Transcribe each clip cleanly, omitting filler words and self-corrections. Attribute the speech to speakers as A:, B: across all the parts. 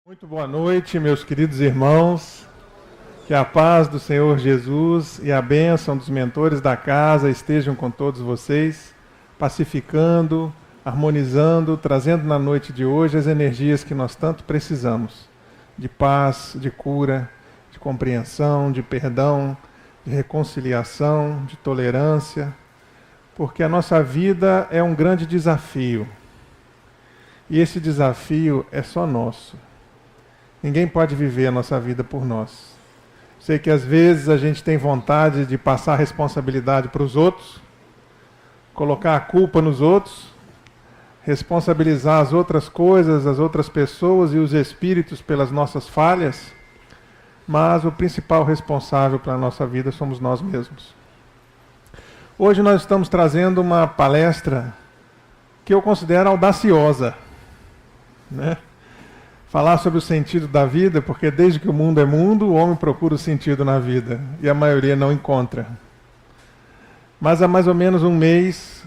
A: Muito boa noite, meus queridos irmãos. Que a paz do Senhor Jesus e a bênção dos mentores da casa estejam com todos vocês, pacificando, harmonizando, trazendo na noite de hoje as energias que nós tanto precisamos, de paz, de cura, de compreensão, de perdão, de reconciliação, de tolerância, porque a nossa vida é um grande desafio. E esse desafio é só nosso. Ninguém pode viver a nossa vida por nós. Sei que às vezes a gente tem vontade de passar a responsabilidade para os outros, colocar a culpa nos outros, responsabilizar as outras coisas, as outras pessoas e os espíritos pelas nossas falhas, mas o principal responsável pela nossa vida somos nós mesmos. Hoje nós estamos trazendo uma palestra que eu considero audaciosa, né? Falar sobre o sentido da vida, porque desde que o mundo é mundo, o homem procura o sentido na vida, e a maioria não encontra. Mas há mais ou menos um mês,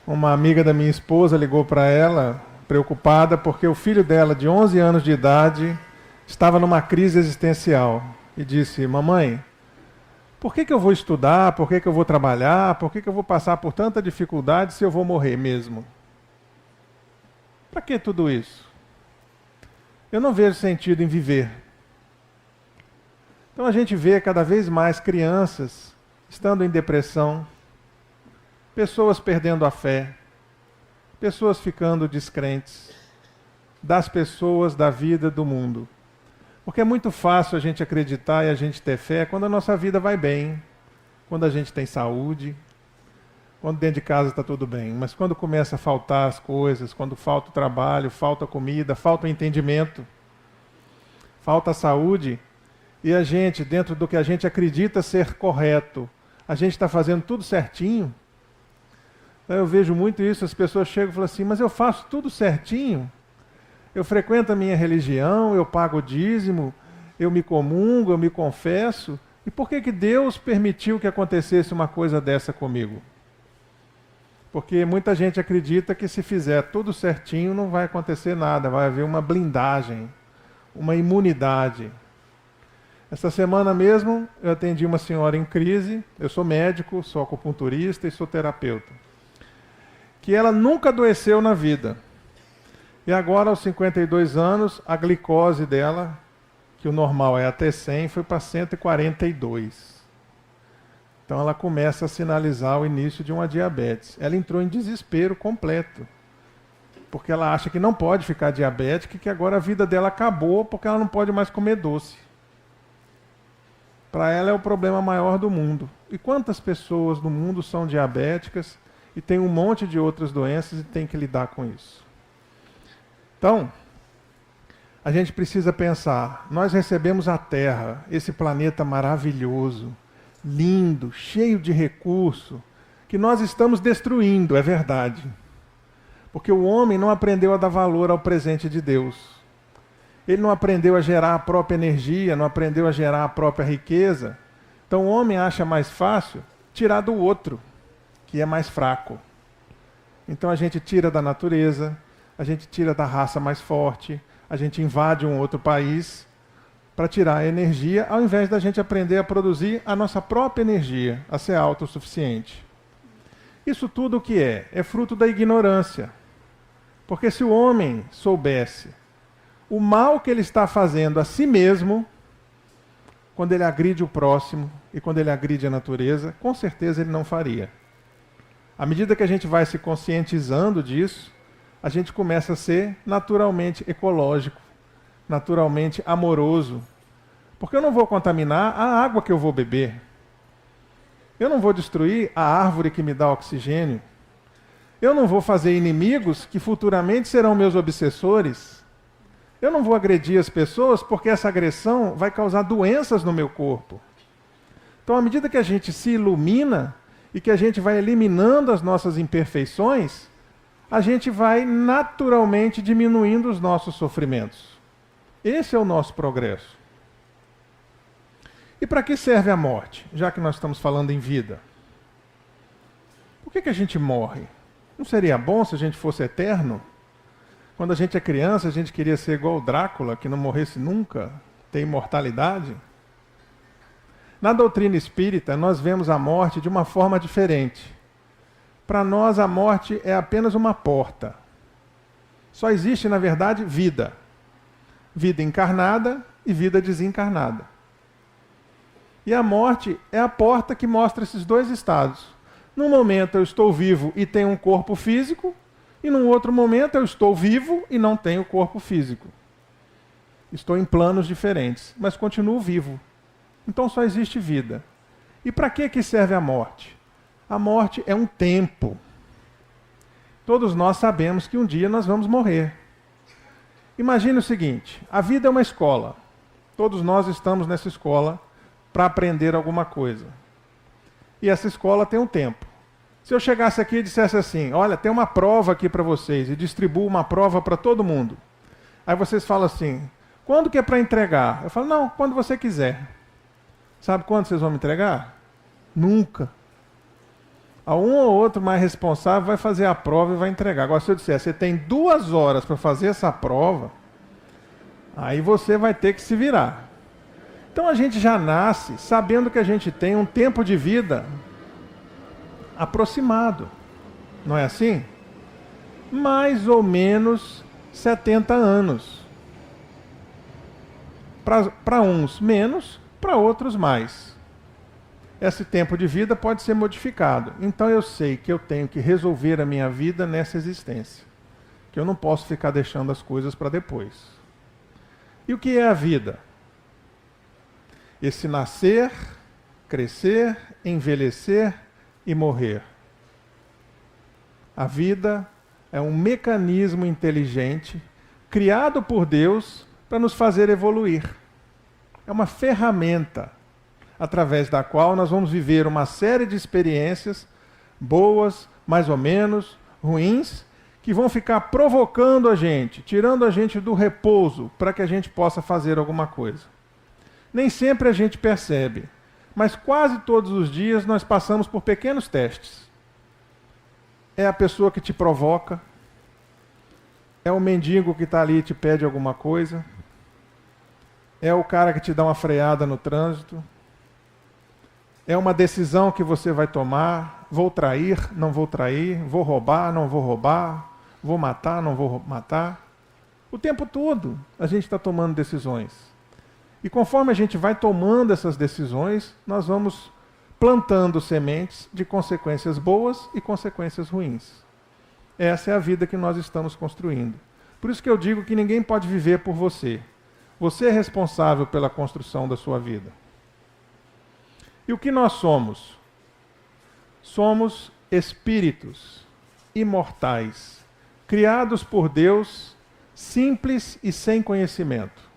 A: uma amiga da minha esposa ligou para ela, preocupada, porque o filho dela, de 11 anos de idade, estava numa crise existencial, e disse: mamãe, por que eu vou estudar, por que eu vou trabalhar, por que eu vou passar por tanta dificuldade se eu vou morrer mesmo? Para que tudo isso? Eu não vejo sentido em viver. Então a gente vê cada vez mais crianças estando em depressão, pessoas perdendo a fé, pessoas ficando descrentes das pessoas, da vida, do mundo. Porque é muito fácil a gente acreditar e a gente ter fé quando a nossa vida vai bem, quando a gente tem saúde, quando dentro de casa está tudo bem. Mas quando começa a faltar as coisas, quando falta o trabalho, falta a comida, falta o entendimento, falta a saúde, e a gente, dentro do que a gente acredita ser correto, a gente está fazendo tudo certinho. Eu vejo muito isso, as pessoas chegam e falam assim: mas eu faço tudo certinho, eu frequento a minha religião, eu pago o dízimo, eu me comungo, eu me confesso, e por que Deus permitiu que acontecesse uma coisa dessa comigo? Porque muita gente acredita que se fizer tudo certinho não vai acontecer nada, vai haver uma blindagem, uma imunidade. Essa semana mesmo eu atendi uma senhora em crise, eu sou médico, sou acupunturista e sou terapeuta, que ela nunca adoeceu na vida. E agora, aos 52 anos, a glicose dela, que o normal é até 100, foi para 142. Então ela começa a sinalizar o início de uma diabetes. Ela entrou em desespero completo, porque ela acha que não pode ficar diabética e que agora a vida dela acabou porque ela não pode mais comer doce. Para ela é o problema maior do mundo. E quantas pessoas no mundo são diabéticas e tem um monte de outras doenças e tem que lidar com isso? Então, a gente precisa pensar, nós recebemos a Terra, esse planeta maravilhoso, lindo, cheio de recurso, que nós estamos destruindo, é verdade. Porque o homem não aprendeu a dar valor ao presente de Deus. Ele não aprendeu a gerar a própria energia, não aprendeu a gerar a própria riqueza. Então o homem acha mais fácil tirar do outro, que é mais fraco. Então a gente tira da natureza, a gente tira da raça mais forte, a gente invade um outro país para tirar a energia, ao invés da gente aprender a produzir a nossa própria energia, a ser autossuficiente. Isso tudo o que é? É fruto da ignorância. Porque se o homem soubesse o mal que ele está fazendo a si mesmo, quando ele agride o próximo e quando ele agride a natureza, com certeza ele não faria. À medida que a gente vai se conscientizando disso, a gente começa a ser naturalmente ecológico, naturalmente amoroso. Porque eu não vou contaminar a água que eu vou beber. Eu não vou destruir a árvore que me dá oxigênio. Eu não vou fazer inimigos que futuramente serão meus obsessores. Eu não vou agredir as pessoas porque essa agressão vai causar doenças no meu corpo. Então, à medida que a gente se ilumina e que a gente vai eliminando as nossas imperfeições, a gente vai naturalmente diminuindo os nossos sofrimentos. Esse é o nosso progresso. E para que serve a morte, já que nós estamos falando em vida? Por que a gente morre? Não seria bom se a gente fosse eterno? Quando a gente é criança, a gente queria ser igual o Drácula, que não morresse nunca, ter imortalidade. Na doutrina espírita, nós vemos a morte de uma forma diferente. Para nós, a morte é apenas uma porta. Só existe, na verdade, vida. Vida encarnada e vida desencarnada. E a morte é a porta que mostra esses dois estados. Num momento eu estou vivo e tenho um corpo físico, e num outro momento eu estou vivo e não tenho corpo físico. Estou em planos diferentes, mas continuo vivo. Então só existe vida. E para que serve a morte? A morte é um tempo. Todos nós sabemos que um dia nós vamos morrer. Imagine o seguinte, a vida é uma escola. Todos nós estamos nessa escola para aprender alguma coisa. E essa escola tem um tempo. Se eu chegasse aqui e dissesse assim, olha, tem uma prova aqui para vocês, e distribuo uma prova para todo mundo. Aí vocês falam assim, quando que é para entregar? Eu falo, não, quando você quiser. Sabe quando vocês vão me entregar? Nunca. A um ou outro mais responsável vai fazer a prova e vai entregar. Agora, se eu disser, você tem 2 horas para fazer essa prova, aí você vai ter que se virar. Então a gente já nasce sabendo que a gente tem um tempo de vida aproximado. Não é assim? Mais ou menos 70 anos. Para uns menos, para outros mais. Esse tempo de vida pode ser modificado. Então eu sei que eu tenho que resolver a minha vida nessa existência. Que eu não posso ficar deixando as coisas para depois. E o que é a vida? Esse nascer, crescer, envelhecer e morrer. A vida é um mecanismo inteligente criado por Deus para nos fazer evoluir. É uma ferramenta através da qual nós vamos viver uma série de experiências boas, mais ou menos, ruins, que vão ficar provocando a gente, tirando a gente do repouso para que a gente possa fazer alguma coisa. Nem sempre a gente percebe, mas quase todos os dias nós passamos por pequenos testes. É a pessoa que te provoca, é o mendigo que está ali e te pede alguma coisa, é o cara que te dá uma freada no trânsito, é uma decisão que você vai tomar, vou trair, não vou trair, vou roubar, não vou roubar, vou matar, não vou matar. O tempo todo a gente está tomando decisões. E conforme a gente vai tomando essas decisões, nós vamos plantando sementes de consequências boas e consequências ruins. Essa é a vida que nós estamos construindo. Por isso que eu digo que ninguém pode viver por você. Você é responsável pela construção da sua vida. E o que nós somos? Somos espíritos imortais, criados por Deus, simples e sem conhecimento.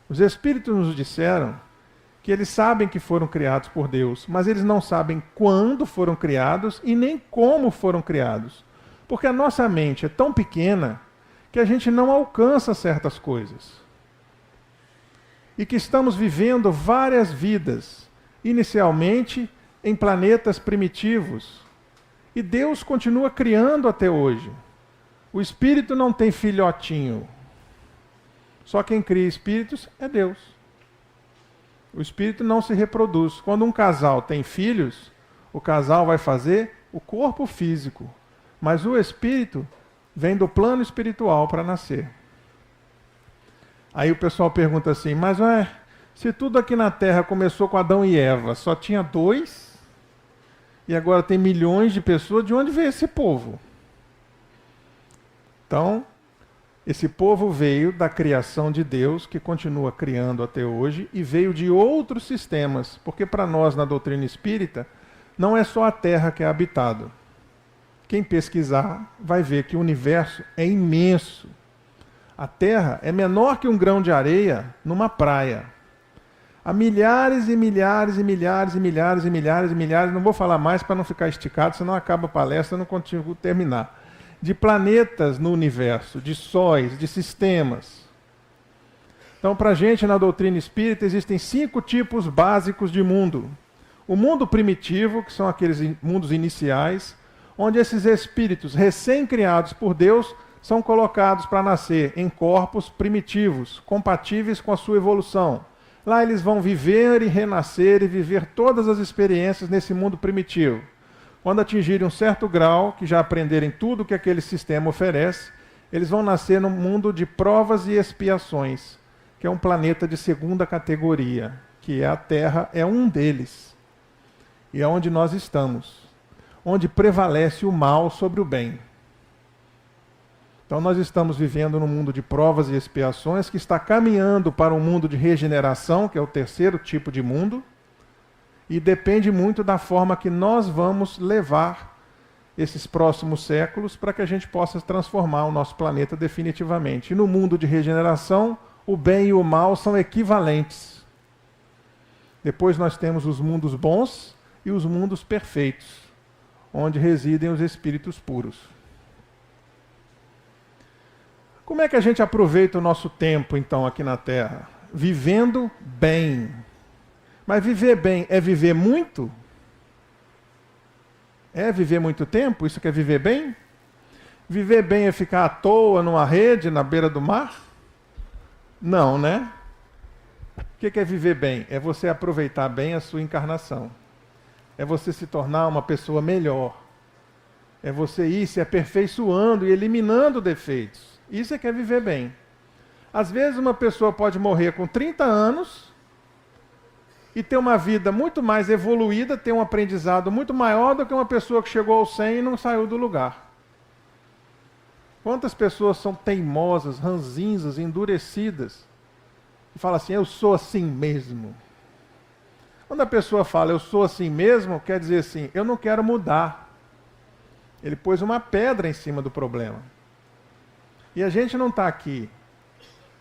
A: Os espíritos nos disseram que eles sabem que foram criados por Deus, mas eles não sabem quando foram criados e nem como foram criados. Porque a nossa mente é tão pequena que a gente não alcança certas coisas. E que estamos vivendo várias vidas, inicialmente em planetas primitivos. E Deus continua criando até hoje. O espírito não tem filhotinho. Só quem cria espíritos é Deus. O espírito não se reproduz. Quando um casal tem filhos, o casal vai fazer o corpo físico. Mas o espírito vem do plano espiritual para nascer. Aí o pessoal pergunta assim, mas se tudo aqui na Terra começou com Adão e Eva, só tinha 2, e agora tem milhões de pessoas, de onde veio esse povo? Então, esse povo veio da criação de Deus, que continua criando até hoje, e veio de outros sistemas, porque para nós, na doutrina espírita, não é só a Terra que é habitado. Quem pesquisar vai ver que o universo é imenso. A Terra é menor que um grão de areia numa praia. Há milhares e milhares e milhares e milhares e milhares e milhares, não vou falar mais para não ficar esticado, senão acaba a palestra e não consigo terminar. De planetas no universo, de sóis, de sistemas. Então, para a gente, na doutrina espírita, existem 5 tipos básicos de mundo. O mundo primitivo, que são aqueles mundos iniciais, onde esses espíritos recém-criados por Deus são colocados para nascer em corpos primitivos, compatíveis com a sua evolução. Lá eles vão viver e renascer e viver todas as experiências nesse mundo primitivo. Quando atingirem um certo grau, que já aprenderem tudo que aquele sistema oferece, eles vão nascer num mundo de provas e expiações, que é um planeta de segunda categoria, que é a Terra, é um deles. E é onde nós estamos, onde prevalece o mal sobre o bem. Então nós estamos vivendo num mundo de provas e expiações que está caminhando para um mundo de regeneração, que é o terceiro tipo de mundo, e depende muito da forma que nós vamos levar esses próximos séculos para que a gente possa transformar o nosso planeta definitivamente. E no mundo de regeneração, o bem e o mal são equivalentes. Depois nós temos os mundos bons e os mundos perfeitos, onde residem os espíritos puros. Como é que a gente aproveita o nosso tempo, então, aqui na Terra? Vivendo bem. Mas viver bem é viver muito? É viver muito tempo? Isso quer viver bem? Viver bem é ficar à toa numa rede na beira do mar? Não, né? O que é viver bem? É você aproveitar bem a sua encarnação. É você se tornar uma pessoa melhor. É você ir se aperfeiçoando e eliminando defeitos. Isso é que é viver bem. Às vezes uma pessoa pode morrer com 30 anos e ter uma vida muito mais evoluída, ter um aprendizado muito maior do que uma pessoa que chegou aos 100 e não saiu do lugar. Quantas pessoas são teimosas, ranzinzas, endurecidas e falam assim, eu sou assim mesmo. Quando a pessoa fala, eu sou assim mesmo, quer dizer assim, eu não quero mudar. Ele pôs uma pedra em cima do problema. E a gente não está aqui.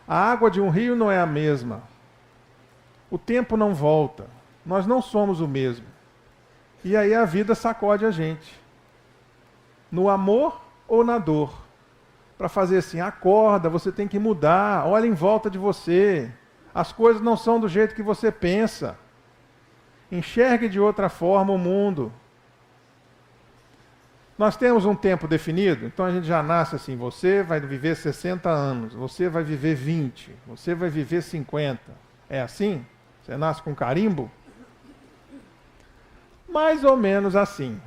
A: A água de um rio não é a mesma. O tempo não volta. Nós não somos o mesmo. E aí a vida sacode a gente. No amor ou na dor. Para fazer assim, acorda, você tem que mudar, olha em volta de você. As coisas não são do jeito que você pensa. Enxergue de outra forma o mundo. Nós temos um tempo definido, então a gente já nasce assim, você vai viver 60 anos, você vai viver 20, você vai viver 50. É assim? Você nasce com carimbo? Mais ou menos assim.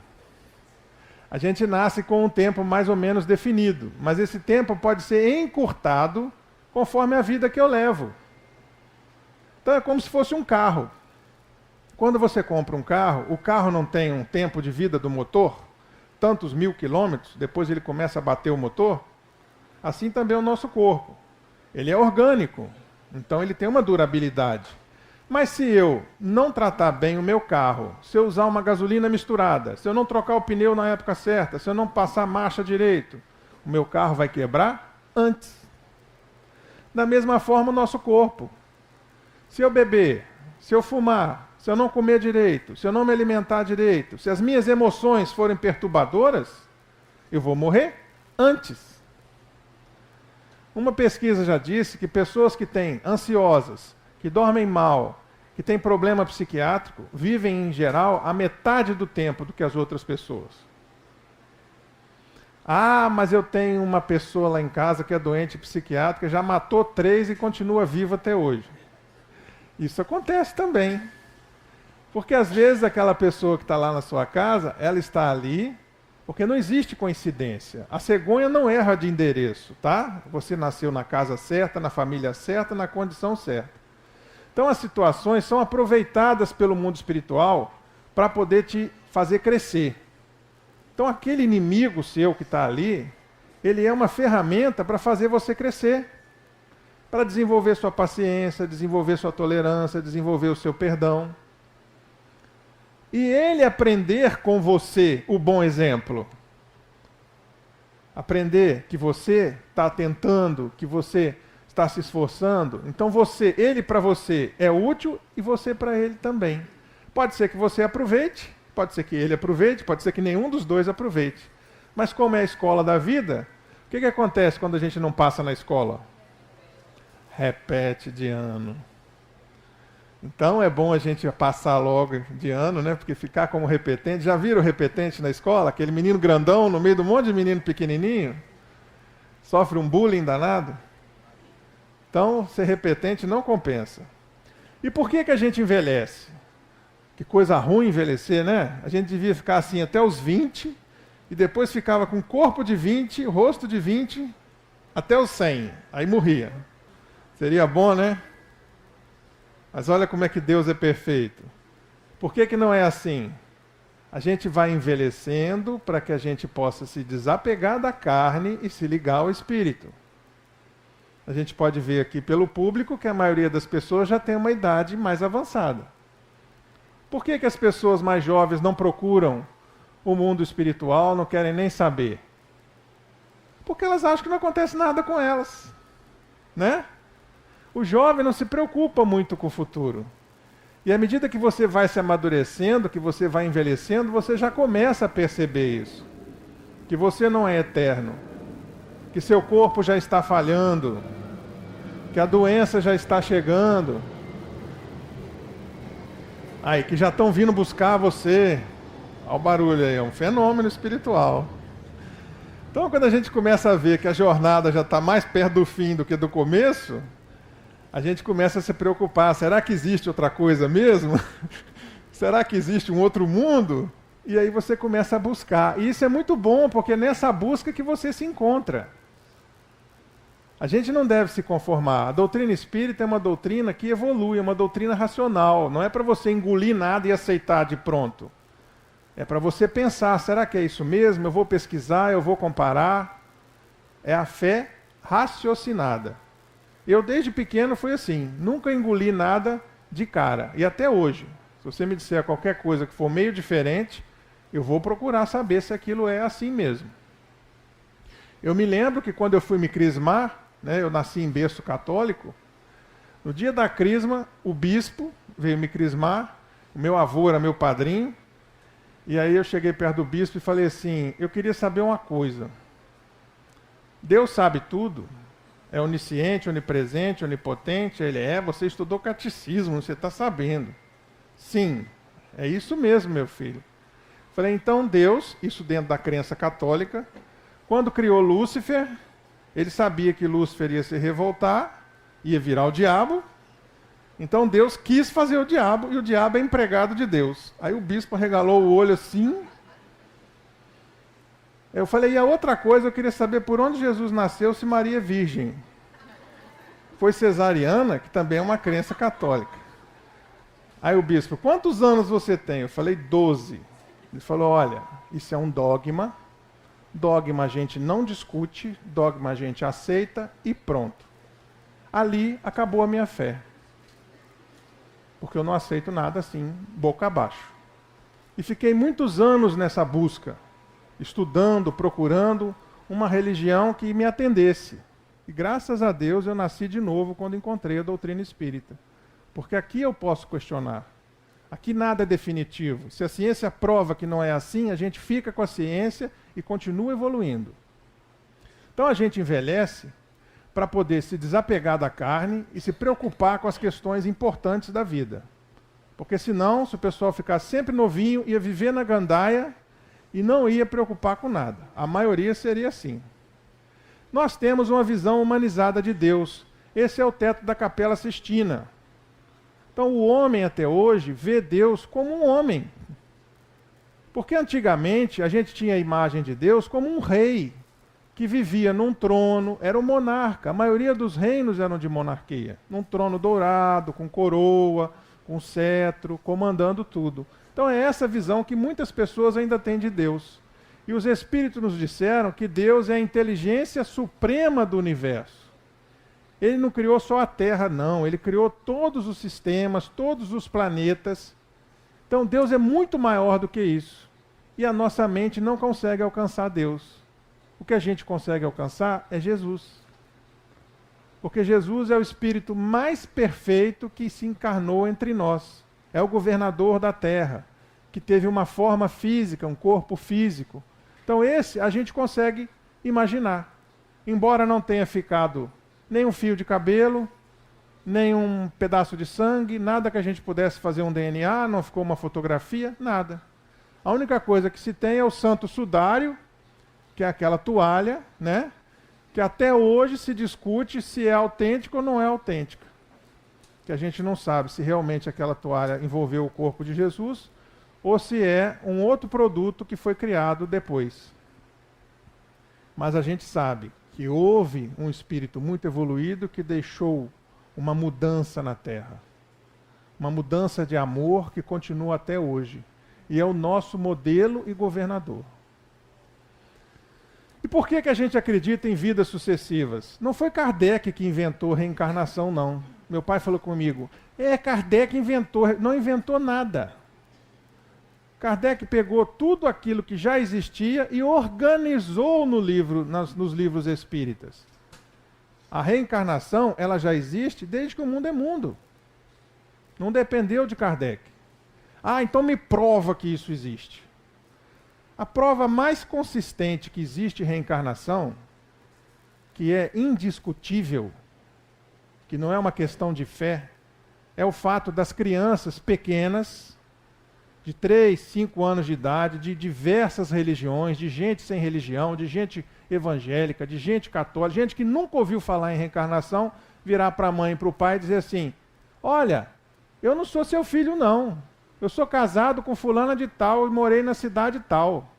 A: A gente nasce com um tempo mais ou menos definido, mas esse tempo pode ser encurtado conforme a vida que eu levo. Então é como se fosse um carro. Quando você compra um carro, o carro não tem um tempo de vida do motor? Tantos 1000 quilômetros, depois ele começa a bater o motor, assim também é o nosso corpo. Ele é orgânico, então ele tem uma durabilidade. Mas se eu não tratar bem o meu carro, se eu usar uma gasolina misturada, se eu não trocar o pneu na época certa, se eu não passar a marcha direito, o meu carro vai quebrar antes. Da mesma forma o nosso corpo. Se eu beber, se eu fumar, se eu não comer direito, se eu não me alimentar direito, se as minhas emoções forem perturbadoras, eu vou morrer antes. Uma pesquisa já disse que pessoas que têm ansiosas, que dormem mal, que têm problema psiquiátrico, vivem em geral a metade do tempo do que as outras pessoas. Ah, mas eu tenho uma pessoa lá em casa que é doente psiquiátrica, já matou 3 e continua viva até hoje. Isso acontece também. Porque às vezes aquela pessoa que está lá na sua casa, ela está ali, porque não existe coincidência. A cegonha não erra de endereço, tá? Você nasceu na casa certa, na família certa, na condição certa. Então as situações são aproveitadas pelo mundo espiritual para poder te fazer crescer. Então aquele inimigo seu que está ali, ele é uma ferramenta para fazer você crescer. Para desenvolver sua paciência, desenvolver sua tolerância, desenvolver o seu perdão. E ele aprender com você o bom exemplo. Aprender que você está tentando, que você está se esforçando. Então ele para você é útil e você para ele também. Pode ser que você aproveite, pode ser que ele aproveite, pode ser que nenhum dos dois aproveite. Mas como é a escola da vida, o que acontece quando a gente não passa na escola? repete de ano. Então é bom a gente passar logo de ano, né? Porque ficar como repetente. Já viram o repetente na escola? Aquele menino grandão no meio de um monte de menino pequenininho? Sofre um bullying danado? Então, ser repetente não compensa. E por que a gente envelhece? Que coisa ruim envelhecer, né? A gente devia ficar assim até os 20 e depois ficava com corpo de 20, rosto de 20, até os 100. Aí morria. Seria bom, né? Mas olha como é que Deus é perfeito. Por que não é assim? A gente vai envelhecendo para que a gente possa se desapegar da carne e se ligar ao Espírito. A gente pode ver aqui pelo público que a maioria das pessoas já tem uma idade mais avançada. Por que as pessoas mais jovens não procuram o mundo espiritual, não querem nem saber? Porque elas acham que não acontece nada com elas, né? O jovem não se preocupa muito com o futuro. E à medida que você vai se amadurecendo, que você vai envelhecendo, você já começa a perceber isso. Que você não é eterno. Que seu corpo já está falhando. Que a doença já está chegando. Aí, que já estão vindo buscar você. Olha o barulho aí, é um fenômeno espiritual. Então, quando a gente começa a ver que a jornada já está mais perto do fim do que do começo, a gente começa a se preocupar. Será que existe outra coisa mesmo? Será que existe um outro mundo? E aí você começa a buscar. E isso é muito bom, porque é nessa busca que você se encontra. A gente não deve se conformar. A doutrina espírita é uma doutrina que evolui, é uma doutrina racional. Não é para você engolir nada e aceitar de pronto. É para você pensar, será que é isso mesmo? Eu vou pesquisar, eu vou comparar. É a fé raciocinada. Eu desde pequeno fui assim, nunca engoli nada de cara. E até hoje, se você me disser qualquer coisa que for meio diferente, eu vou procurar saber se aquilo é assim mesmo. Eu me lembro que quando eu fui me crismar, né, eu nasci em berço católico, no dia da crisma, o bispo veio me crismar, o meu avô era meu padrinho, e aí eu cheguei perto do bispo e falei assim, eu queria saber uma coisa. Deus sabe tudo? É onisciente, onipresente, onipotente? Ele é, você estudou catecismo, você está sabendo. Sim, é isso mesmo, meu filho. Falei, então Deus, isso dentro da crença católica, quando criou Lúcifer, ele sabia que Lúcifer ia se revoltar, ia virar o diabo, então Deus quis fazer o diabo, e o diabo é empregado de Deus. Aí o bispo regalou o olho assim. Eu falei, e a outra coisa, eu queria saber por onde Jesus nasceu, se Maria é virgem. Foi cesariana, que também é uma crença católica. Aí o bispo, quantos anos você tem? Eu falei, 12. Ele falou, olha, isso é um dogma. Dogma a gente não discute, dogma a gente aceita e pronto. Ali acabou a minha fé. Porque eu não aceito nada assim, boca abaixo. E fiquei muitos anos nessa busca, estudando, procurando uma religião que me atendesse. E graças a Deus eu nasci de novo quando encontrei a doutrina espírita. Porque aqui eu posso questionar. Aqui nada é definitivo. Se a ciência prova que não é assim, a gente fica com a ciência e continua evoluindo. Então a gente envelhece para poder se desapegar da carne e se preocupar com as questões importantes da vida. Porque senão, se o pessoal ficar sempre novinho, ia viver na gandaia e não ia preocupar com nada. A maioria seria assim. Nós temos uma visão humanizada de Deus. Esse é o teto da Capela Sistina. Então o homem até hoje vê Deus como um homem. Porque antigamente a gente tinha a imagem de Deus como um rei que vivia num trono, era um monarca. A maioria dos reinos eram de monarquia. Num trono dourado, com coroa, com cetro, comandando tudo. Então é essa visão que muitas pessoas ainda têm de Deus. E os Espíritos nos disseram que Deus é a inteligência suprema do universo. Ele não criou só a Terra, não. Ele criou todos os sistemas, todos os planetas. Então Deus é muito maior do que isso. E a nossa mente não consegue alcançar Deus. O que a gente consegue alcançar é Jesus. Porque Jesus é o Espírito mais perfeito que se encarnou entre nós. É o governador da Terra, que teve uma forma física, um corpo físico. Então esse a gente consegue imaginar. Embora não tenha ficado nem um fio de cabelo, nem um pedaço de sangue, nada que a gente pudesse fazer um DNA, não ficou uma fotografia, nada. A única coisa que se tem é o santo sudário, que é aquela toalha, né? Que até hoje se discute se é autêntica ou não é autêntica. Que a gente não sabe se realmente aquela toalha envolveu o corpo de Jesus ou se é um outro produto que foi criado depois. Mas a gente sabe que houve um espírito muito evoluído que deixou uma mudança na Terra. Uma mudança de amor que continua até hoje. E é o nosso modelo e governador. E por que a gente acredita em vidas sucessivas? Não foi Kardec que inventou reencarnação, não. Meu pai falou comigo, Kardec inventou, não inventou nada. Kardec pegou tudo aquilo que já existia e organizou no livro, nos livros espíritas. A reencarnação, ela já existe desde que o mundo é mundo. Não dependeu de Kardec. Então me prova que isso existe. A prova mais consistente que existe reencarnação, que é indiscutível, que não é uma questão de fé, é o fato das crianças pequenas, de 3, 5 anos de idade, de diversas religiões, de gente sem religião, de gente evangélica, de gente católica, gente que nunca ouviu falar em reencarnação, virar para a mãe e para o pai e dizer assim, olha, eu não sou seu filho não, eu sou casado com fulana de tal e morei na cidade tal.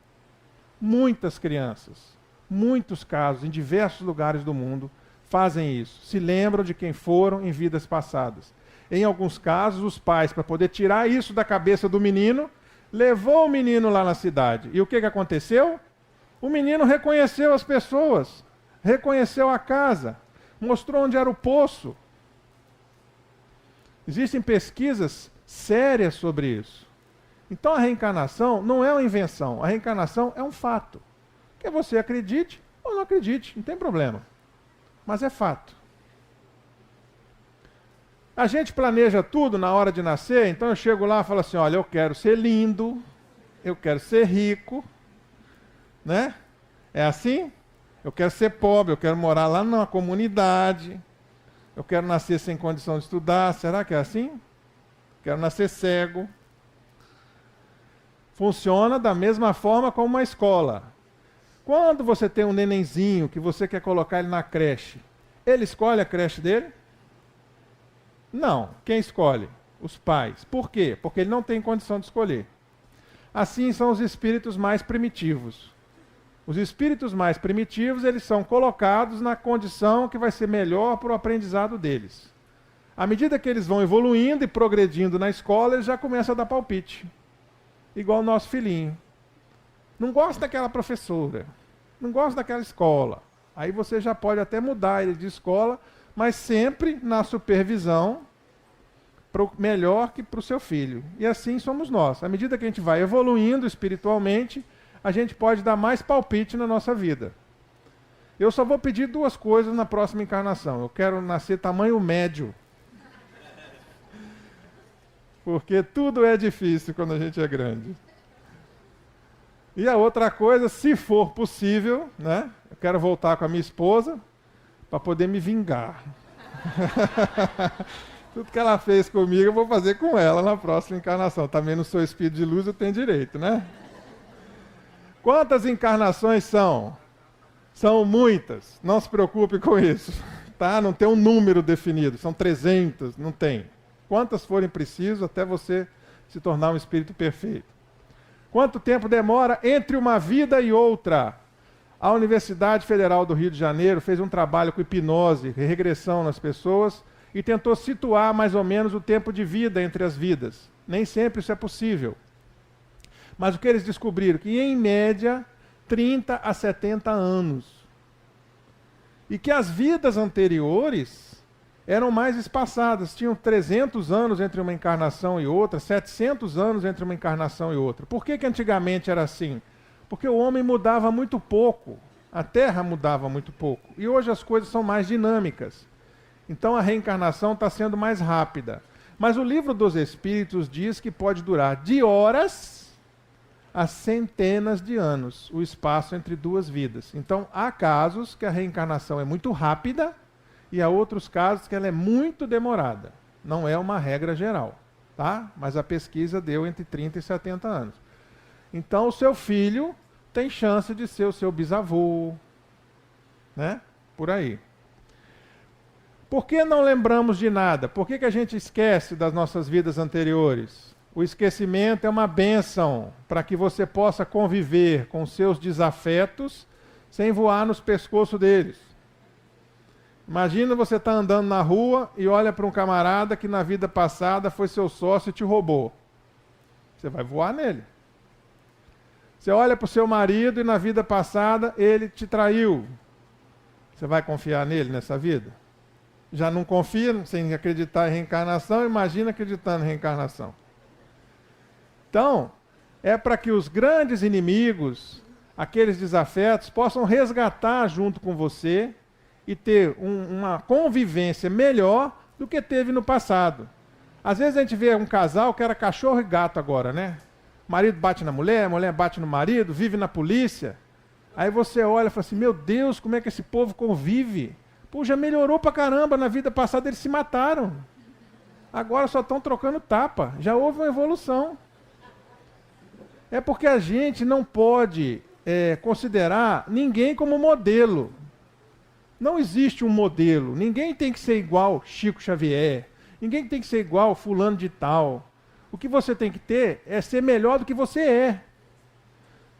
A: Muitas crianças, muitos casos, em diversos lugares do mundo, fazem isso. Se lembram de quem foram em vidas passadas. Em alguns casos, os pais, para poder tirar isso da cabeça do menino, levou o menino lá na cidade. E o que aconteceu? O menino reconheceu as pessoas, reconheceu a casa, mostrou onde era o poço. Existem pesquisas sérias sobre isso. Então a reencarnação não é uma invenção, a reencarnação é um fato. Que você acredite ou não acredite, não tem problema. Mas é fato. A gente planeja tudo na hora de nascer, então eu chego lá e falo assim, olha, eu quero ser lindo, eu quero ser rico, né? É assim? Eu quero ser pobre, eu quero morar lá numa comunidade, eu quero nascer sem condição de estudar, será que é assim? Quero nascer cego. Funciona da mesma forma como uma escola. Quando você tem um nenenzinho que você quer colocar ele na creche, ele escolhe a creche dele? Não. Quem escolhe? Os pais. Por quê? Porque ele não tem condição de escolher. Assim são os espíritos mais primitivos. Os espíritos mais primitivos, eles são colocados na condição que vai ser melhor para o aprendizado deles. À medida que eles vão evoluindo e progredindo na escola, eles já começam a dar palpite. Igual o nosso filhinho. Não gosta daquela professora, não gosta daquela escola. Aí você já pode até mudar ele de escola, mas sempre na supervisão melhor que para o seu filho. E assim somos nós. À medida que a gente vai evoluindo espiritualmente, a gente pode dar mais palpite na nossa vida. Eu só vou pedir 2 coisas na próxima encarnação. Eu quero nascer tamanho médio. Porque tudo é difícil quando a gente é grande. E a outra coisa, se for possível, né? Eu quero voltar com a minha esposa para poder me vingar. Tudo que ela fez comigo, eu vou fazer com ela na próxima encarnação. Também não sou espírito de luz, eu tenho direito, né? Quantas encarnações são? São muitas. Não se preocupe com isso. Tá? Não tem um número definido. São 300, não tem. Quantas forem preciso até você se tornar um espírito perfeito. Quanto tempo demora entre uma vida e outra? A Universidade Federal do Rio de Janeiro fez um trabalho com hipnose, regressão nas pessoas, e tentou situar mais ou menos o tempo de vida entre as vidas. Nem sempre isso é possível. Mas o que eles descobriram? Que, em média, 30 a 70 anos. E que as vidas anteriores eram mais espaçadas. Tinham 300 anos entre uma encarnação e outra, 700 anos entre uma encarnação e outra. Por que antigamente era assim? Porque o homem mudava muito pouco. A Terra mudava muito pouco. E hoje as coisas são mais dinâmicas. Então a reencarnação está sendo mais rápida. Mas o Livro dos Espíritos diz que pode durar de horas a centenas de anos, o espaço entre 2 vidas. Então há casos que a reencarnação é muito rápida e há outros casos que ela é muito demorada. Não é uma regra geral, tá? Mas a pesquisa deu entre 30 e 70 anos. Então o seu filho tem chance de ser o seu bisavô, né? Por aí. Por que não lembramos de nada? Por que a gente esquece das nossas vidas anteriores? O esquecimento é uma bênção para que você possa conviver com seus desafetos sem voar nos pescoços deles. Imagina você estar andando na rua e olha para um camarada que na vida passada foi seu sócio e te roubou. Você vai voar nele. Você olha para o seu marido e na vida passada ele te traiu. Você vai confiar nele nessa vida? Já não confia sem acreditar em reencarnação, imagina acreditando em reencarnação. Então, é para que os grandes inimigos, aqueles desafetos, possam resgatar junto com você e ter uma convivência melhor do que teve no passado. Às vezes a gente vê um casal que era cachorro e gato agora, né? O marido bate na mulher, a mulher bate no marido, vive na polícia. Aí você olha e fala assim, meu Deus, como é que esse povo convive? Pô, já melhorou pra caramba, na vida passada eles se mataram. Agora só estão trocando tapa, já houve uma evolução. É porque a gente não pode considerar ninguém como modelo. Não existe um modelo, ninguém tem que ser igual Chico Xavier, ninguém tem que ser igual fulano de tal. O que você tem que ter é ser melhor do que você é.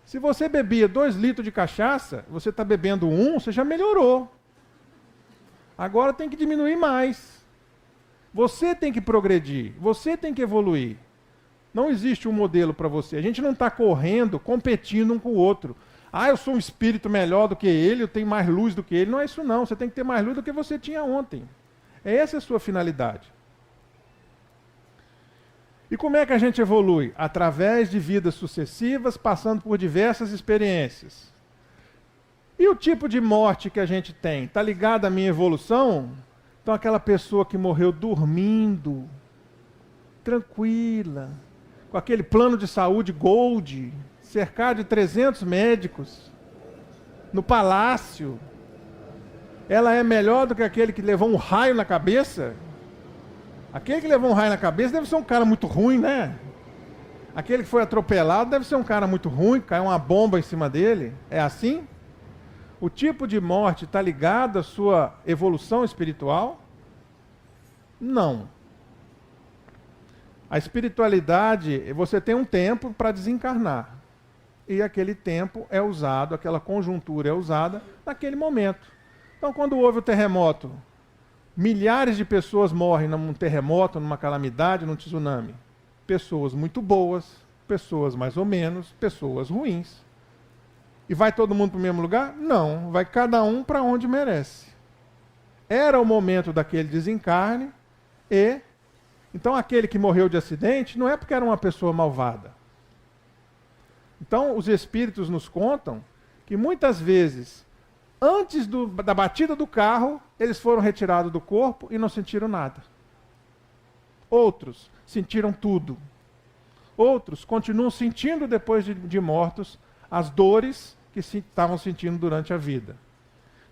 A: Se você bebia 2 litros de cachaça, você está bebendo 1, você já melhorou. Agora tem que diminuir mais. Você tem que progredir, você tem que evoluir. Não existe um modelo para você. A gente não está correndo, competindo um com o outro. Ah, eu sou um espírito melhor do que ele, eu tenho mais luz do que ele. Não é isso não, você tem que ter mais luz do que você tinha ontem. Essa é a sua finalidade. E como é que a gente evolui? Através de vidas sucessivas, passando por diversas experiências. E o tipo de morte que a gente tem? Está ligado à minha evolução? Então aquela pessoa que morreu dormindo, tranquila, com aquele plano de saúde gold, cercado de 300 médicos, no palácio, ela é melhor do que aquele que levou um raio na cabeça? Aquele que levou um raio na cabeça deve ser um cara muito ruim, né? Aquele que foi atropelado deve ser um cara muito ruim, caiu uma bomba em cima dele. É assim? O tipo de morte está ligado à sua evolução espiritual? Não. A espiritualidade, você tem um tempo para desencarnar. E aquele tempo é usado, aquela conjuntura é usada naquele momento. Então, quando houve o terremoto, milhares de pessoas morrem num terremoto, numa calamidade, num tsunami. Pessoas muito boas, pessoas mais ou menos, pessoas ruins. E vai todo mundo para o mesmo lugar? Não, vai cada um para onde merece. Era o momento daquele desencarne e... Então aquele que morreu de acidente não é porque era uma pessoa malvada. Então os espíritos nos contam que muitas vezes, antes da batida do carro, eles foram retirados do corpo e não sentiram nada. Outros sentiram tudo. Outros continuam sentindo depois de mortos as dores que estavam sentindo durante a vida.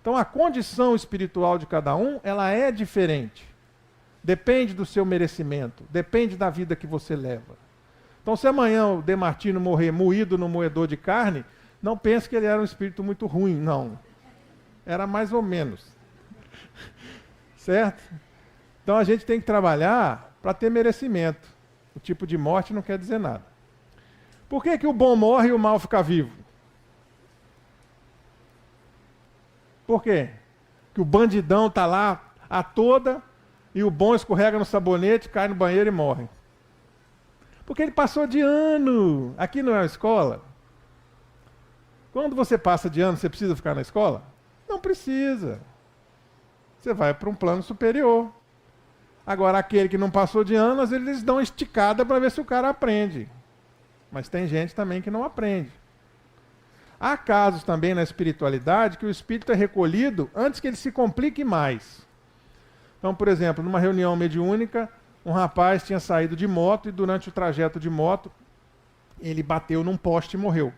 A: Então a condição espiritual de cada um, ela é diferente. Depende do seu merecimento, depende da vida que você leva. Então se amanhã o Demartino morrer moído no moedor de carne, não pense que ele era um espírito muito ruim, não. Era mais ou menos. Certo? Então a gente tem que trabalhar para ter merecimento. O tipo de morte não quer dizer nada. Por que que o bom morre e o mal fica vivo? Por quê? Que o bandidão está lá a toda e o bom escorrega no sabonete, cai no banheiro e morre. Porque ele passou de ano. Aqui não é uma escola. Quando você passa de ano, você precisa ficar na escola? Não precisa. Você vai para um plano superior. Agora, aquele que não passou de ano, às vezes eles dão uma esticada para ver se o cara aprende. Mas tem gente também que não aprende. Há casos também na espiritualidade que o espírito é recolhido antes que ele se complique mais. Então, por exemplo, numa reunião mediúnica, um rapaz tinha saído de moto e durante o trajeto de moto, ele bateu num poste e morreu.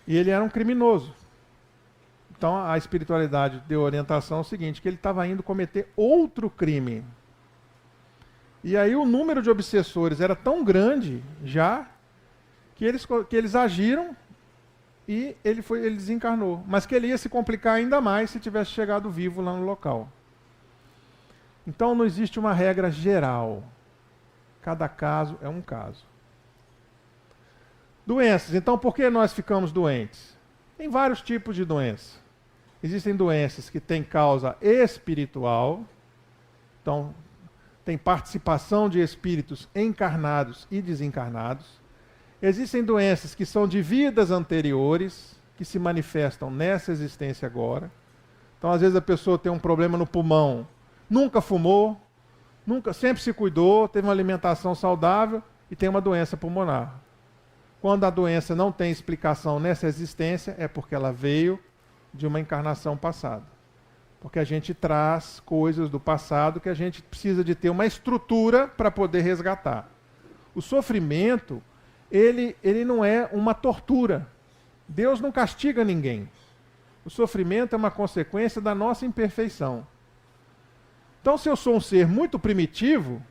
A: E ele era um criminoso. Então a espiritualidade deu orientação ao seguinte, que ele estava indo cometer outro crime. E aí o número de obsessores era tão grande já que eles agiram e ele desencarnou. Mas que ele ia se complicar ainda mais se tivesse chegado vivo lá no local. Então não existe uma regra geral. Cada caso é um caso. Doenças. Então por que nós ficamos doentes? Tem vários tipos de doenças. Existem doenças que têm causa espiritual. Então tem participação de espíritos encarnados e desencarnados. Existem doenças que são de vidas anteriores, que se manifestam nessa existência agora. Então, às vezes, a pessoa tem um problema no pulmão, nunca fumou, sempre se cuidou, teve uma alimentação saudável e tem uma doença pulmonar. Quando a doença não tem explicação nessa existência, é porque ela veio de uma encarnação passada. Porque a gente traz coisas do passado que a gente precisa de ter uma estrutura para poder resgatar. O sofrimento, ele não é uma tortura. Deus não castiga ninguém. O sofrimento é uma consequência da nossa imperfeição. Então, se eu sou um ser muito primitivo,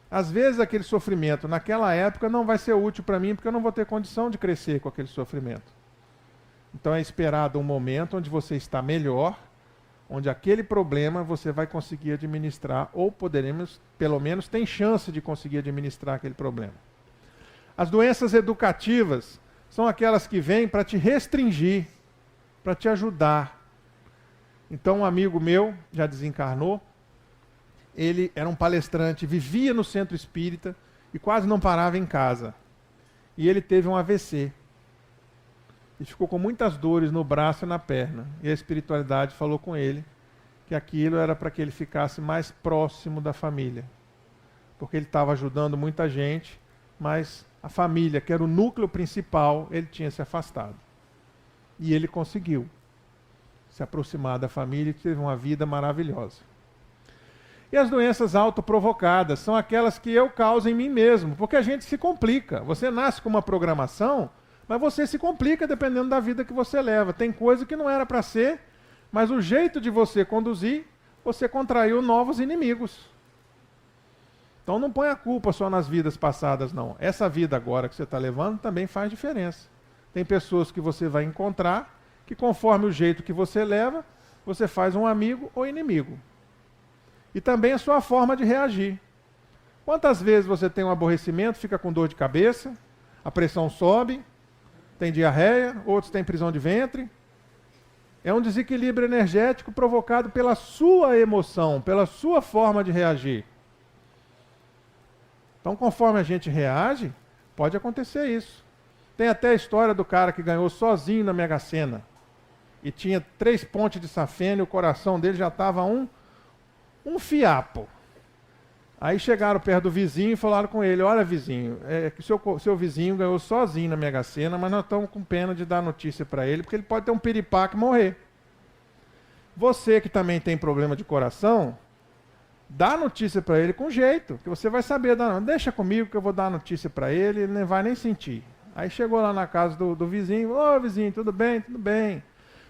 A: às vezes aquele sofrimento naquela época não vai ser útil para mim, porque eu não vou ter condição de crescer com aquele sofrimento. Então é esperado um momento onde você está melhor, onde aquele problema você vai conseguir administrar, ou poderemos, pelo menos, tem chance de conseguir administrar aquele problema. As doenças educativas são aquelas que vêm para te restringir, para te ajudar. Então um amigo meu, já desencarnou, ele era um palestrante, vivia no centro espírita e quase não parava em casa. E ele teve um AVC. E ficou com muitas dores no braço e na perna. E a espiritualidade falou com ele que aquilo era para que ele ficasse mais próximo da família. Porque ele estava ajudando muita gente, mas a família, que era o núcleo principal, ele tinha se afastado. E ele conseguiu se aproximar da família e teve uma vida maravilhosa. E as doenças autoprovocadas são aquelas que eu causo em mim mesmo, porque a gente se complica. Você nasce com uma programação, mas você se complica dependendo da vida que você leva. Tem coisa que não era para ser, mas o jeito de você conduzir, você contraiu novos inimigos. Então não põe a culpa só nas vidas passadas, não. Essa vida agora que você está levando também faz diferença. Tem pessoas que você vai encontrar que, conforme o jeito que você leva, você faz um amigo ou inimigo. E também a sua forma de reagir. Quantas vezes você tem um aborrecimento, fica com dor de cabeça, a pressão sobe, tem diarreia, outros têm prisão de ventre. É um desequilíbrio energético provocado pela sua emoção, pela sua forma de reagir. Então, conforme a gente reage, pode acontecer isso. Tem até a história do cara que ganhou sozinho na Mega Sena. E tinha 3 pontes de safena e o coração dele já estava um fiapo. Aí chegaram perto do vizinho e falaram com ele: olha, vizinho, que seu vizinho ganhou sozinho na Mega Sena, mas nós estamos com pena de dar notícia para ele, porque ele pode ter um piripaque e morrer. Você que também tem problema de coração, dá notícia para ele com jeito, que você vai saber dar. Deixa comigo que eu vou dar notícia para ele, ele não vai nem sentir. Aí chegou lá na casa do vizinho: ô vizinho, tudo bem? Tudo bem.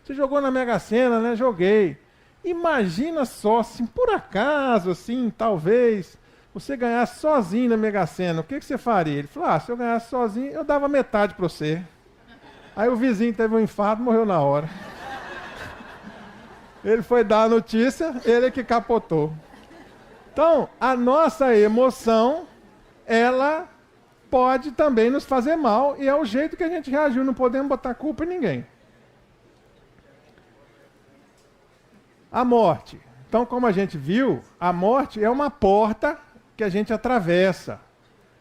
A: Você jogou na Mega Sena, né? Joguei. Imagina só, se por acaso, assim, talvez, você ganhasse sozinho na Mega Sena, o que você faria? Ele falou: se eu ganhasse sozinho, eu dava metade para você. Aí o vizinho teve um infarto e morreu na hora. Ele foi dar a notícia, ele que capotou. Então, a nossa emoção, ela pode também nos fazer mal, e é o jeito que a gente reagiu, não podemos botar culpa em ninguém. A morte. Então, como a gente viu, a morte é uma porta que a gente atravessa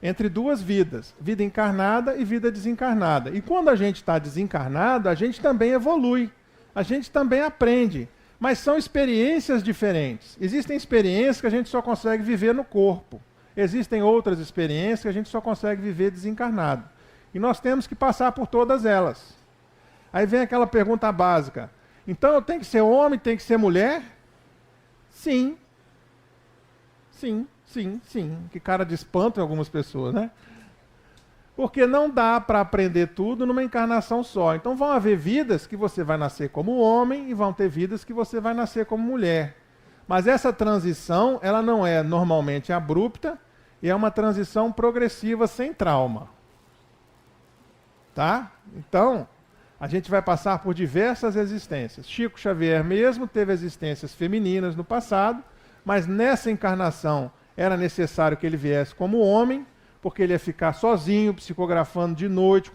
A: entre duas vidas, vida encarnada e vida desencarnada. E quando a gente está desencarnado, a gente também evolui, a gente também aprende, mas são experiências diferentes. Existem experiências que a gente só consegue viver no corpo, existem outras experiências que a gente só consegue viver desencarnado. E nós temos que passar por todas elas. Aí vem aquela pergunta básica: então eu tenho que ser homem, tenho que ser mulher? Sim. Sim, sim, sim. Que cara de espanto em algumas pessoas, né? Porque não dá para aprender tudo numa encarnação só. Então vão haver vidas que você vai nascer como homem e vão ter vidas que você vai nascer como mulher. Mas essa transição, ela não é normalmente abrupta e é uma transição progressiva sem trauma. Tá? Então, a gente vai passar por diversas existências. Chico Xavier mesmo teve existências femininas no passado, mas nessa encarnação era necessário que ele viesse como homem, porque ele ia ficar sozinho, psicografando de noite,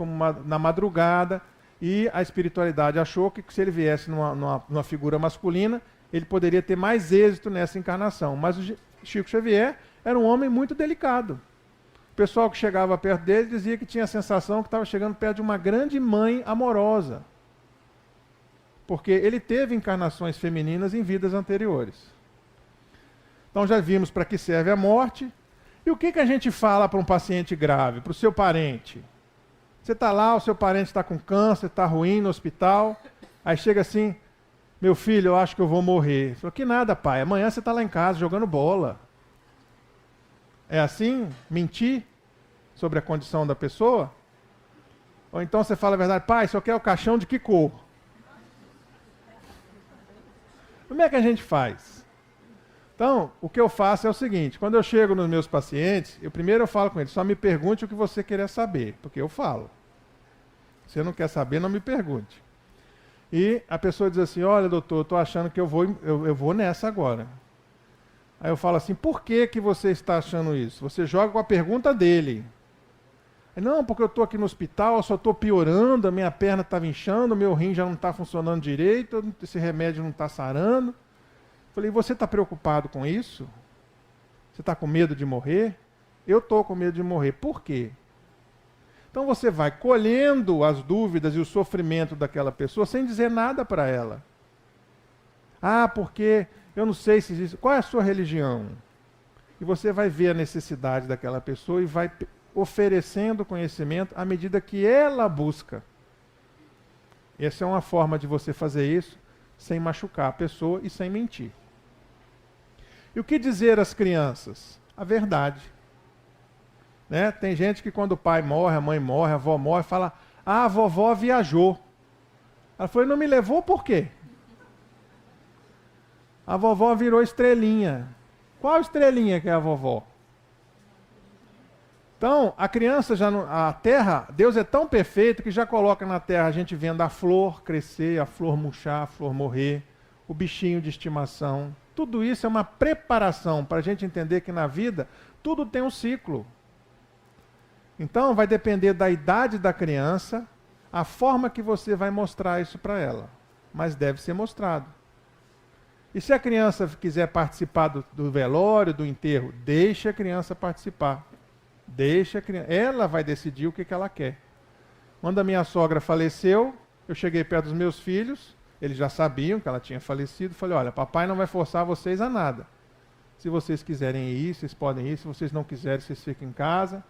A: na madrugada, e a espiritualidade achou que se ele viesse numa figura masculina, ele poderia ter mais êxito nessa encarnação. Mas o Chico Xavier era um homem muito delicado. O pessoal que chegava perto dele dizia que tinha a sensação que estava chegando perto de uma grande mãe amorosa. Porque ele teve encarnações femininas em vidas anteriores. Então já vimos para que serve a morte. E o que a gente fala para um paciente grave, para o seu parente? Você está lá, o seu parente está com câncer, está ruim no hospital, aí chega assim, meu filho, eu acho que eu vou morrer. Falou, que nada, pai, amanhã você está lá em casa jogando bola. É assim? Mentir sobre a condição da pessoa? Ou então você fala a verdade, pai, isso aqui é o caixão de que cor? Como é que a gente faz? Então, o que eu faço é o seguinte, quando eu chego nos meus pacientes, primeiro eu falo com eles, só me pergunte o que você querer saber, porque eu falo. Se você não quer saber, não me pergunte. E a pessoa diz assim, olha doutor, eu estou achando que eu vou nessa agora. Aí eu falo assim, por que você está achando isso? Você joga com a pergunta dele. Aí, não, porque eu estou aqui no hospital, eu só estou piorando, a minha perna estava inchando, o meu rim já não está funcionando direito, esse remédio não está sarando. Falei, você está preocupado com isso? Você está com medo de morrer? Eu estou com medo de morrer. Por quê? Então você vai colhendo as dúvidas e o sofrimento daquela pessoa sem dizer nada para ela. Ah, porque eu não sei se existe. Qual é a sua religião? E você vai ver a necessidade daquela pessoa e vai oferecendo conhecimento à medida que ela busca. Essa é uma forma de você fazer isso sem machucar a pessoa e sem mentir. E o que dizer às crianças? A verdade. Né? Tem gente que quando o pai morre, a mãe morre, a avó morre, fala, ah, a vovó viajou. Ela falou, não me levou por quê? A vovó virou estrelinha. Qual estrelinha que é a vovó? Então, a criança, a terra, Deus é tão perfeito que já coloca na terra a gente vendo a flor crescer, a flor murchar, a flor morrer, o bichinho de estimação. Tudo isso é uma preparação para a gente entender que na vida tudo tem um ciclo. Então, vai depender da idade da criança, a forma que você vai mostrar isso para ela. Mas deve ser mostrado. E se a criança quiser participar do velório, do enterro, deixe a criança participar. Deixa a criança. Ela vai decidir o que ela quer. Quando a minha sogra faleceu, eu cheguei perto dos meus filhos, eles já sabiam que ela tinha falecido, falei, olha, papai não vai forçar vocês a nada. Se vocês quiserem ir, vocês podem ir, se vocês não quiserem, vocês ficam em casa.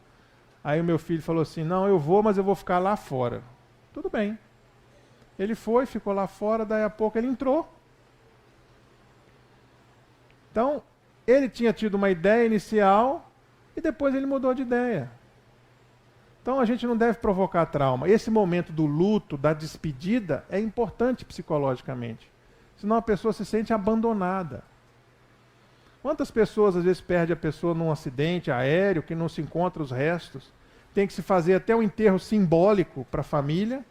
A: Aí o meu filho falou assim, não, eu vou, mas eu vou ficar lá fora. Tudo bem. Ele foi, ficou lá fora, daí a pouco ele entrou. Então, ele tinha tido uma ideia inicial e depois ele mudou de ideia. Então a gente não deve provocar trauma. Esse momento do luto, da despedida, é importante psicologicamente. Senão a pessoa se sente abandonada. Quantas pessoas às vezes perdem a pessoa num acidente aéreo, que não se encontra os restos? Tem que se fazer até um enterro simbólico para a família,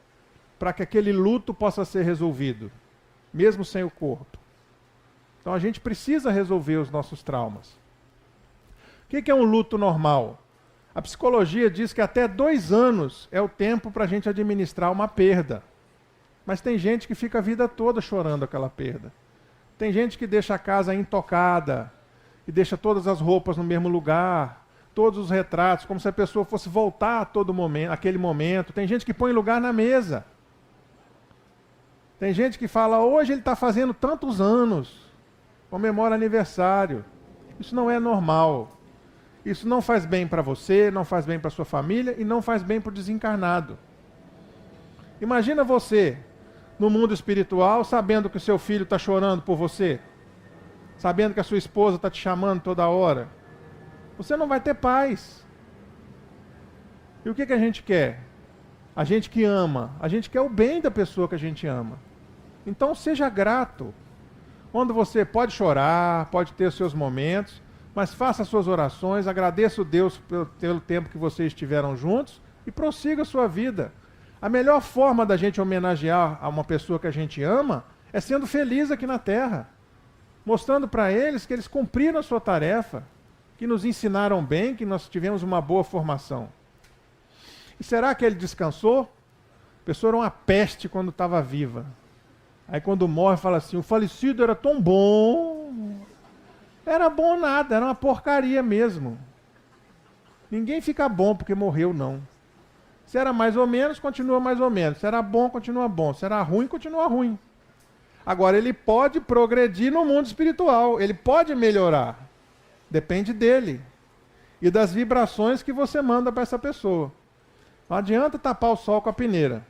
A: para que aquele luto possa ser resolvido, mesmo sem o corpo. Então a gente precisa resolver os nossos traumas. O que é um luto normal? A psicologia diz que até 2 anos é o tempo para a gente administrar uma perda. Mas tem gente que fica a vida toda chorando aquela perda. Tem gente que deixa a casa intocada, e deixa todas as roupas no mesmo lugar, todos os retratos, como se a pessoa fosse voltar a todo momento, aquele momento. Tem gente que põe lugar na mesa. Tem gente que fala, hoje ele está fazendo tantos anos, comemora aniversário. Isso não é normal. Isso não faz bem para você, não faz bem para sua família e não faz bem para o desencarnado. Imagina você, no mundo espiritual, sabendo que o seu filho está chorando por você, sabendo que a sua esposa está te chamando toda hora. Você não vai ter paz. E o que a gente quer? A gente que ama, a gente quer o bem da pessoa que a gente ama. Então seja grato. Quando você pode chorar, pode ter os seus momentos, mas faça as suas orações, agradeça o Deus pelo tempo que vocês estiveram juntos e prossiga a sua vida. A melhor forma da gente homenagear a uma pessoa que a gente ama é sendo feliz aqui na Terra, mostrando para eles que eles cumpriram a sua tarefa, que nos ensinaram bem, que nós tivemos uma boa formação. E será que ele descansou? A pessoa era uma peste quando estava viva. Aí quando morre fala assim, o falecido era tão bom. Era bom nada, era uma porcaria mesmo. Ninguém fica bom porque morreu, não. Se era mais ou menos, continua mais ou menos. Se era bom, continua bom. Se era ruim, continua ruim. Agora, ele pode progredir no mundo espiritual. Ele pode melhorar. Depende dele. E das vibrações que você manda para essa pessoa. Não adianta tapar o sol com a peneira.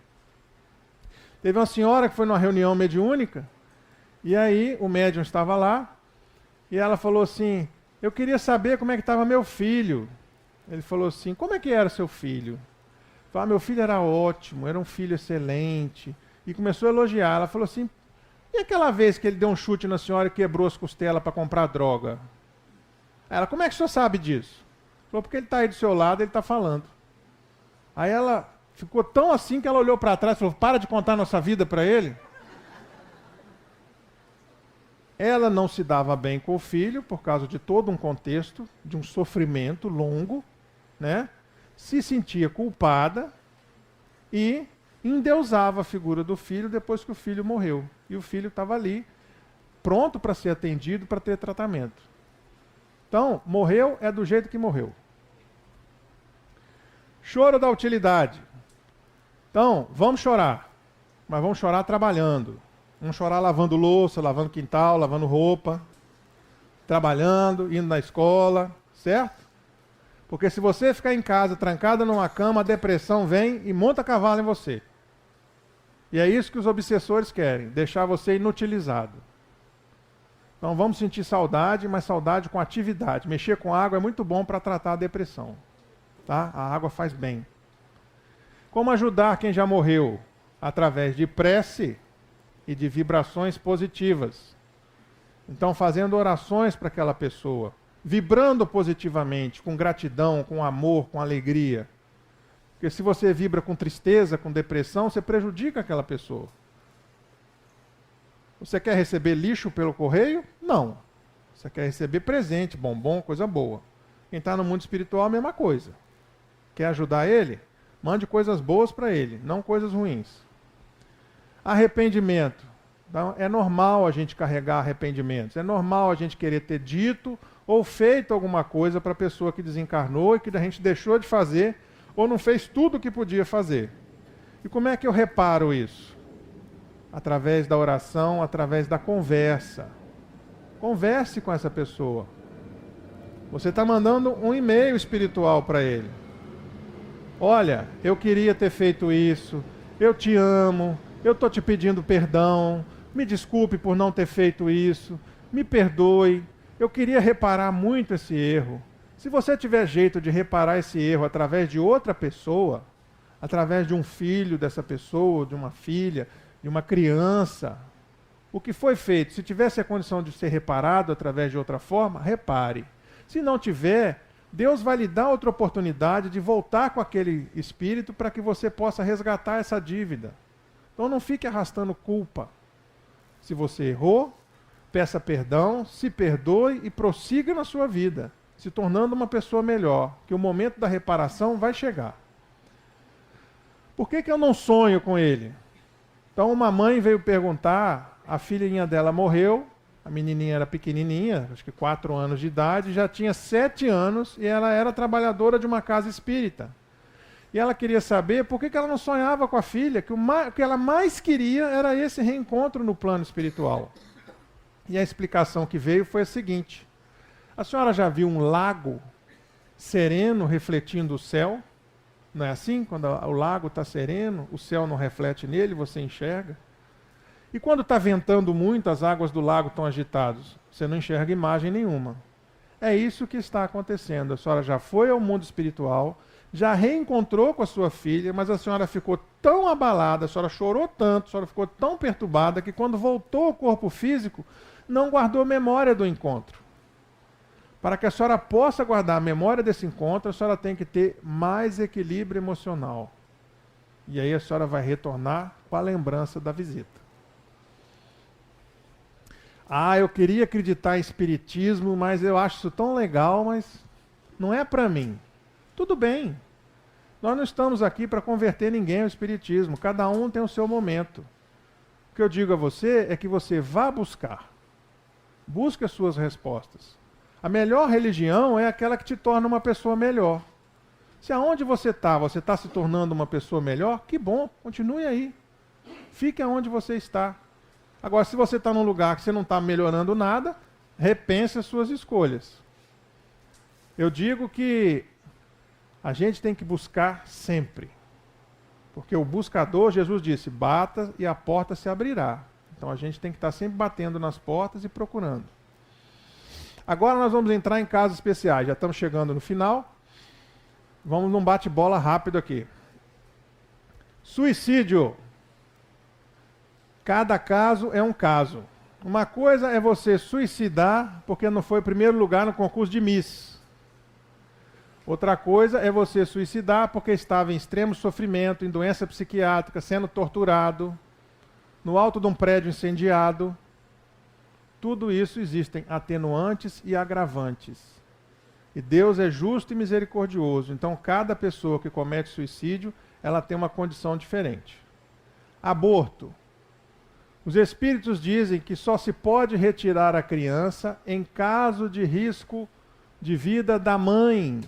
A: Teve uma senhora que foi numa reunião mediúnica. E aí, o médium estava lá. E ela falou assim, eu queria saber como é que estava meu filho. Ele falou assim, como é que era seu filho? Falou, meu filho era ótimo, era um filho excelente. E começou a elogiar. Ela falou assim, e aquela vez que ele deu um chute na senhora e quebrou as costelas para comprar droga? Ela, como é que o senhor sabe disso? Falou, porque ele está aí do seu lado, ele está falando. Aí ela ficou tão assim que ela olhou para trás e falou, para de contar nossa vida para ele. Ela não se dava bem com o filho por causa de todo um contexto, de um sofrimento longo, né? Se sentia culpada e endeusava a figura do filho depois que o filho morreu. E o filho estava ali, pronto para ser atendido, para ter tratamento. Então, morreu é do jeito que morreu. Choro da utilidade. Então, vamos chorar, mas vamos chorar trabalhando. Vamos chorar lavando louça, lavando quintal, lavando roupa, trabalhando, indo na escola, certo? Porque se você ficar em casa, trancada numa cama, a depressão vem e monta cavalo em você. E é isso que os obsessores querem, deixar você inutilizado. Então vamos sentir saudade, mas saudade com atividade. Mexer com água é muito bom para tratar a depressão. Tá? A água faz bem. Como ajudar quem já morreu? Através de prece e de vibrações positivas. Então fazendo orações para aquela pessoa. Vibrando positivamente, com gratidão, com amor, com alegria. Porque se você vibra com tristeza, com depressão, você prejudica aquela pessoa. Você quer receber lixo pelo correio? Não. Você quer receber presente, bombom, coisa boa. Quem está no mundo espiritual é a mesma coisa. Quer ajudar ele? Mande coisas boas para ele, não coisas ruins. Arrependimento. Então, é normal a gente carregar arrependimentos. É normal a gente querer ter dito ou feito alguma coisa para a pessoa que desencarnou e que a gente deixou de fazer ou não fez tudo o que podia fazer. E como é que eu reparo isso? Através da oração, através da conversa. Converse com essa pessoa. Você está mandando um e-mail espiritual para ele. Olha, eu queria ter feito isso, eu te amo, eu estou te pedindo perdão, me desculpe por não ter feito isso, me perdoe, eu queria reparar muito esse erro. Se você tiver jeito de reparar esse erro através de outra pessoa, através de um filho dessa pessoa, de uma filha, de uma criança, o que foi feito, se tivesse a condição de ser reparado através de outra forma, repare. Se não tiver, Deus vai lhe dar outra oportunidade de voltar com aquele espírito para que você possa resgatar essa dívida. Então não fique arrastando culpa. Se você errou, peça perdão, se perdoe e prossiga na sua vida, se tornando uma pessoa melhor, que o momento da reparação vai chegar. Por que eu não sonho com ele? Então uma mãe veio perguntar, a filhinha dela morreu, a menininha era pequenininha, acho que 4 anos de idade, já tinha 7 anos e ela era trabalhadora de uma casa espírita. E ela queria saber por que ela não sonhava com a filha, que o que ela mais queria era esse reencontro no plano espiritual. E a explicação que veio foi a seguinte: a senhora já viu um lago sereno refletindo o céu? Não é assim? Quando o lago está sereno, o céu não reflete nele, você enxerga. E quando está ventando muito, as águas do lago estão agitadas, você não enxerga imagem nenhuma. É isso que está acontecendo. A senhora já foi ao mundo espiritual, já reencontrou com a sua filha, mas a senhora ficou tão abalada, a senhora chorou tanto, a senhora ficou tão perturbada que quando voltou ao corpo físico, não guardou memória do encontro. Para que a senhora possa guardar a memória desse encontro, a senhora tem que ter mais equilíbrio emocional. E aí a senhora vai retornar com a lembrança da visita. Ah, eu queria acreditar em espiritismo, mas eu acho isso tão legal, mas não é para mim. Tudo bem. Nós não estamos aqui para converter ninguém ao espiritismo. Cada um tem o seu momento. O que eu digo a você é que você vá buscar. Busque as suas respostas. A melhor religião é aquela que te torna uma pessoa melhor. Se aonde você está se tornando uma pessoa melhor, que bom, continue aí. Fique aonde você está. Agora, se você está num lugar que você não está melhorando nada, repense as suas escolhas. Eu digo que a gente tem que buscar sempre. Porque o buscador, Jesus disse, bata e a porta se abrirá. Então a gente tem que estar sempre batendo nas portas e procurando. Agora nós vamos entrar em casos especiais. Já estamos chegando no final. Vamos num bate-bola rápido aqui. Suicídio. Cada caso é um caso. Uma coisa é você suicidar porque não foi primeiro lugar no concurso de Miss. Outra coisa é você suicidar porque estava em extremo sofrimento, em doença psiquiátrica, sendo torturado, no alto de um prédio incendiado. Tudo isso existem atenuantes e agravantes. E Deus é justo e misericordioso. Então, cada pessoa que comete suicídio, ela tem uma condição diferente. Aborto. Os espíritos dizem que só se pode retirar a criança em caso de risco de vida da mãe.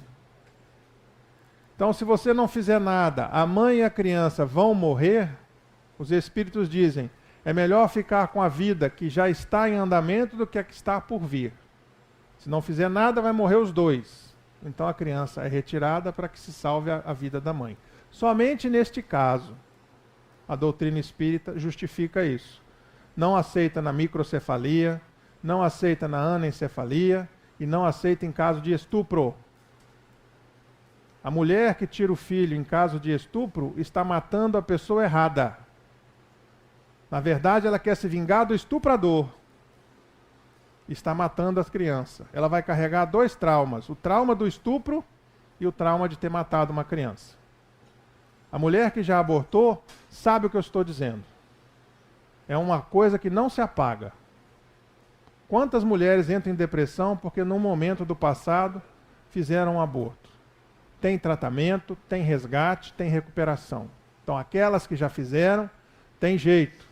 A: Então, se você não fizer nada, a mãe e a criança vão morrer, os espíritos dizem, é melhor ficar com a vida que já está em andamento do que a que está por vir. Se não fizer nada, vai morrer os dois. Então a criança é retirada para que se salve a vida da mãe. Somente neste caso, a doutrina espírita justifica isso. Não aceita na microcefalia, não aceita na anencefalia e não aceita em caso de estupro. A mulher que tira o filho em caso de estupro está matando a pessoa errada. Na verdade, ela quer se vingar do estuprador. Está matando as crianças. Ela vai carregar 2 traumas: o trauma do estupro e o trauma de ter matado uma criança. A mulher que já abortou sabe o que eu estou dizendo. É uma coisa que não se apaga. Quantas mulheres entram em depressão porque num momento do passado fizeram um aborto? Tem tratamento, tem resgate, tem recuperação. Então aquelas que já fizeram, tem jeito.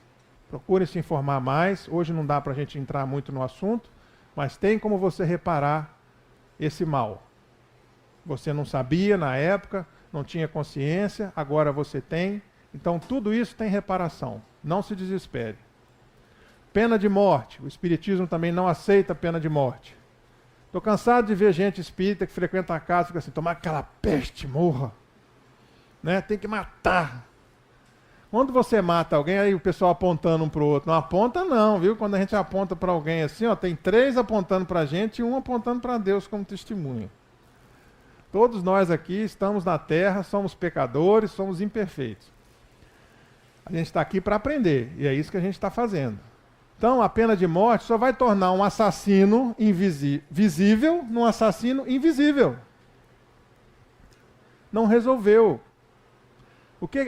A: Procure se informar mais. Hoje não dá para a gente entrar muito no assunto, mas tem como você reparar esse mal. Você não sabia na época, não tinha consciência, agora você tem. Então tudo isso tem reparação. Não se desespere. Pena de morte. O espiritismo também não aceita pena de morte. Estou cansado de ver gente espírita que frequenta a casa e fica assim, tomar aquela peste, morra. Né? Tem que matar. Quando você mata alguém, aí o pessoal apontando um para o outro. Não aponta não, viu? Quando a gente aponta para alguém assim, ó, tem 3 apontando para a gente e 1 apontando para Deus como testemunho. Todos nós aqui estamos na Terra, somos pecadores, somos imperfeitos. A gente está aqui para aprender, e é isso que a gente está fazendo. Então, a pena de morte só vai tornar um assassino visível num assassino invisível. Não resolveu.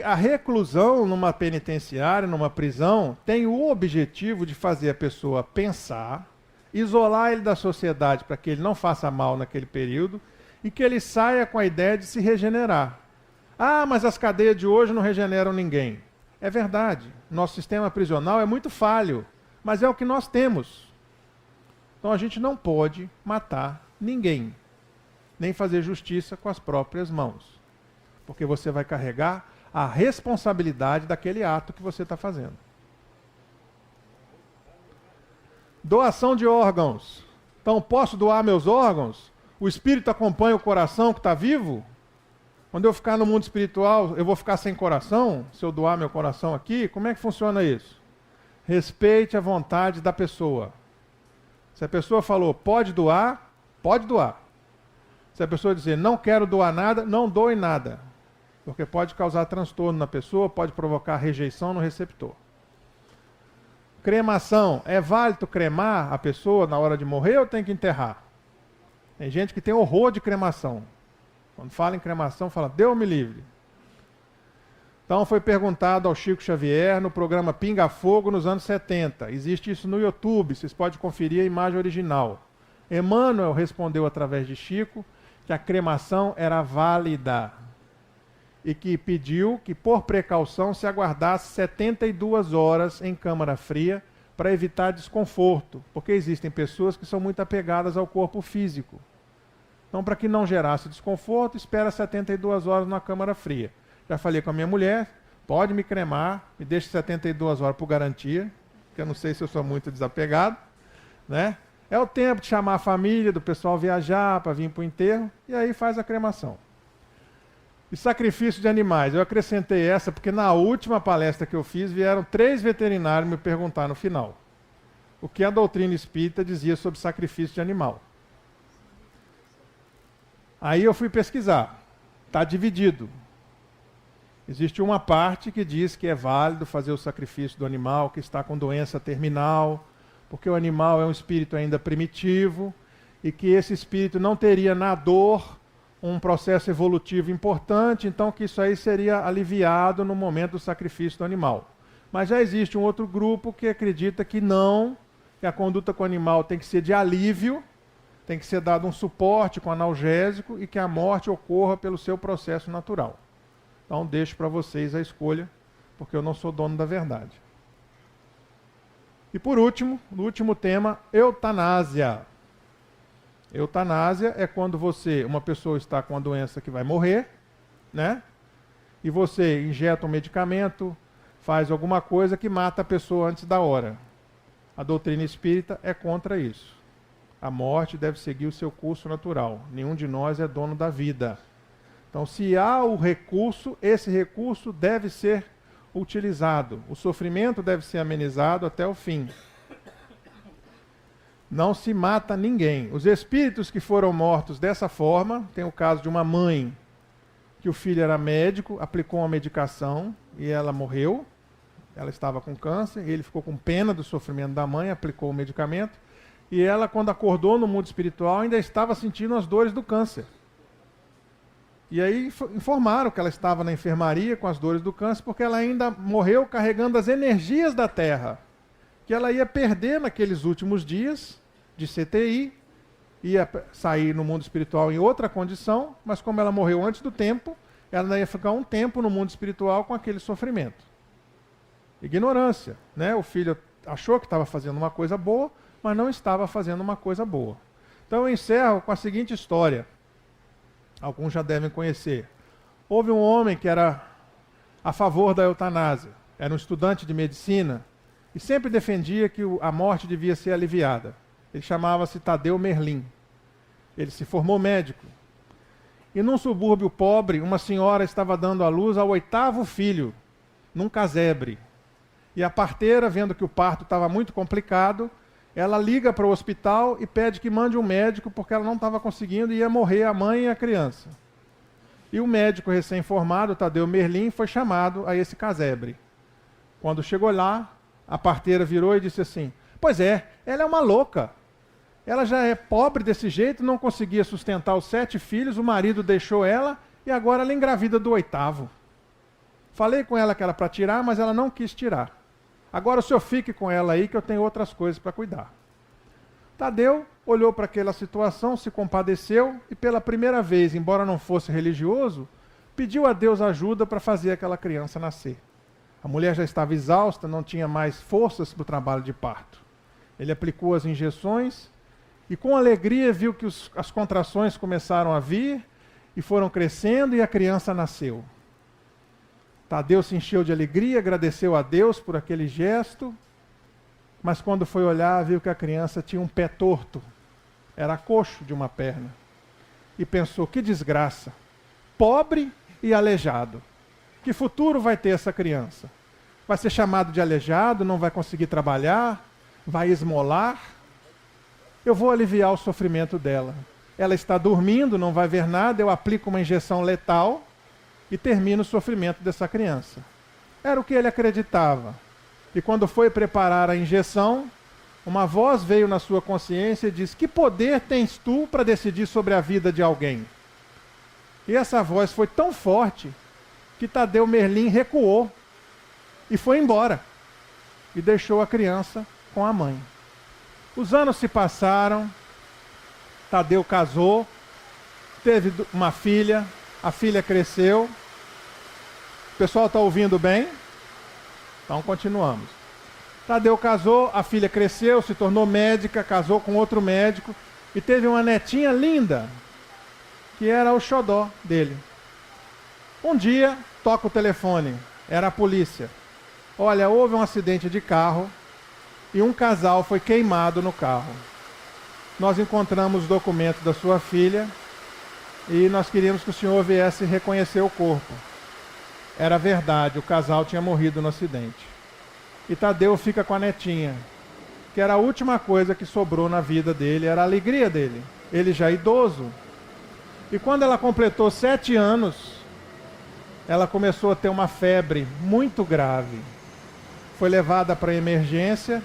A: A reclusão numa penitenciária, numa prisão, tem o objetivo de fazer a pessoa pensar, isolar ele da sociedade para que ele não faça mal naquele período e que ele saia com a ideia de se regenerar. Ah, mas as cadeias de hoje não regeneram ninguém. É verdade, nosso sistema prisional é muito falho, mas é o que nós temos. Então a gente não pode matar ninguém, nem fazer justiça com as próprias mãos, porque você vai carregar a responsabilidade daquele ato que você está fazendo. Doação de órgãos. Então, posso doar meus órgãos? O espírito acompanha o coração que está vivo? Quando eu ficar no mundo espiritual, eu vou ficar sem coração? Se eu doar meu coração aqui, como é que funciona isso? Respeite a vontade da pessoa. Se a pessoa falou, pode doar, pode doar. Se a pessoa dizer, não quero doar nada, não doe nada. Porque pode causar transtorno na pessoa, pode provocar rejeição no receptor. Cremação. É válido cremar a pessoa na hora de morrer ou tem que enterrar? Tem gente que tem horror de cremação. Quando fala em cremação, fala, Deus me livre. Então foi perguntado ao Chico Xavier no programa Pinga Fogo nos anos 70. Existe isso no YouTube, vocês podem conferir a imagem original. Emmanuel respondeu através de Chico que a cremação era válida e que pediu que, por precaução, se aguardasse 72 horas em câmara fria para evitar desconforto, porque existem pessoas que são muito apegadas ao corpo físico. Então, para que não gerasse desconforto, espera 72 horas na câmara fria. Já falei com a minha mulher, pode me cremar, me deixe 72 horas por garantia, que eu não sei se eu sou muito desapegado, né? É o tempo de chamar a família, do pessoal viajar para vir para o enterro, e aí faz a cremação. E sacrifício de animais, eu acrescentei essa porque na última palestra que eu fiz, vieram 3 veterinários me perguntar no final o que a doutrina espírita dizia sobre sacrifício de animal. Aí eu fui pesquisar, está dividido. Existe uma parte que diz que é válido fazer o sacrifício do animal que está com doença terminal, porque o animal é um espírito ainda primitivo e que esse espírito não teria na dor um processo evolutivo importante, então que isso aí seria aliviado no momento do sacrifício do animal. Mas já existe um outro grupo que acredita que não, que a conduta com o animal tem que ser de alívio, tem que ser dado um suporte com analgésico e que a morte ocorra pelo seu processo natural. Então deixo para vocês a escolha, porque eu não sou dono da verdade. E por último, no último tema, eutanásia. Eutanásia é quando uma pessoa está com uma doença que vai morrer, né? E você injeta um medicamento, faz alguma coisa que mata a pessoa antes da hora. A doutrina espírita é contra isso. A morte deve seguir o seu curso natural. Nenhum de nós é dono da vida. Então, se há o recurso, esse recurso deve ser utilizado. O sofrimento deve ser amenizado até o fim. Não se mata ninguém. Os espíritos que foram mortos dessa forma, tem o caso de uma mãe que o filho era médico, aplicou uma medicação e ela morreu. Ela estava com câncer, e ele ficou com pena do sofrimento da mãe, aplicou o medicamento. E ela, quando acordou no mundo espiritual, ainda estava sentindo as dores do câncer. E aí informaram que ela estava na enfermaria com as dores do câncer, porque ela ainda morreu carregando as energias da Terra, que ela ia perder naqueles últimos dias de CTI, ia sair no mundo espiritual em outra condição, mas como ela morreu antes do tempo, ela ainda ia ficar um tempo no mundo espiritual com aquele sofrimento. Ignorância, né? O filho achou que estava fazendo uma coisa boa, mas não estava fazendo uma coisa boa. Então eu encerro com a seguinte história. Alguns já devem conhecer. Houve um homem que era a favor da eutanásia. Era um estudante de medicina e sempre defendia que a morte devia ser aliviada. Ele chamava-se Tadeu Merlin. Ele se formou médico. E num subúrbio pobre, uma senhora estava dando à luz ao 8º filho, num casebre. E a parteira, vendo que o parto estava muito complicado, ela liga para o hospital e pede que mande um médico porque ela não estava conseguindo e ia morrer a mãe e a criança. E o médico recém-formado, Tadeu Merlin, foi chamado a esse casebre. Quando chegou lá, a parteira virou e disse assim, pois é, ela é uma louca. Ela já é pobre desse jeito, não conseguia sustentar os 7 filhos, o marido deixou ela e agora ela engravida do 8º. Falei com ela que era para tirar, mas ela não quis tirar. Agora o senhor fique com ela aí que eu tenho outras coisas para cuidar. Tadeu olhou para aquela situação, se compadeceu e pela primeira vez, embora não fosse religioso, pediu a Deus ajuda para fazer aquela criança nascer. A mulher já estava exausta, não tinha mais forças para o trabalho de parto. Ele aplicou as injeções e com alegria viu que as contrações começaram a vir e foram crescendo e a criança nasceu. Tadeu se encheu de alegria, agradeceu a Deus por aquele gesto, mas quando foi olhar, viu que a criança tinha um pé torto, era coxo de uma perna. E pensou, que desgraça, pobre e aleijado. Que futuro vai ter essa criança? Vai ser chamado de aleijado, não vai conseguir trabalhar, vai esmolar? Eu vou aliviar o sofrimento dela. ela está dormindo, não vai ver nada, eu aplico uma injeção letal e termino o sofrimento dessa criança. Era o que ele acreditava. E quando foi preparar a injeção, uma voz veio na sua consciência e disse: que poder tens tu para decidir sobre a vida de alguém? E essa voz foi tão forte que Tadeu Merlin recuou e foi embora. E deixou a criança com a mãe. Os anos se passaram, Tadeu casou, teve uma filha, a filha cresceu. O pessoal está ouvindo bem? Então continuamos. Tadeu casou, a filha cresceu, se tornou médica, casou com outro médico e teve uma netinha linda, que era o xodó dele. Um dia, toca o telefone, era a polícia. Olha, houve um acidente de carro e um casal foi queimado no carro. Nós encontramos os documentos da sua filha e nós queríamos que o senhor viesse reconhecer o corpo. Era verdade, o casal tinha morrido no acidente. E Tadeu fica com a netinha, que era a última coisa que sobrou na vida dele, era a alegria dele. Ele já idoso. E quando ela completou 7 anos, ela começou a ter uma febre muito grave. Foi levada para a emergência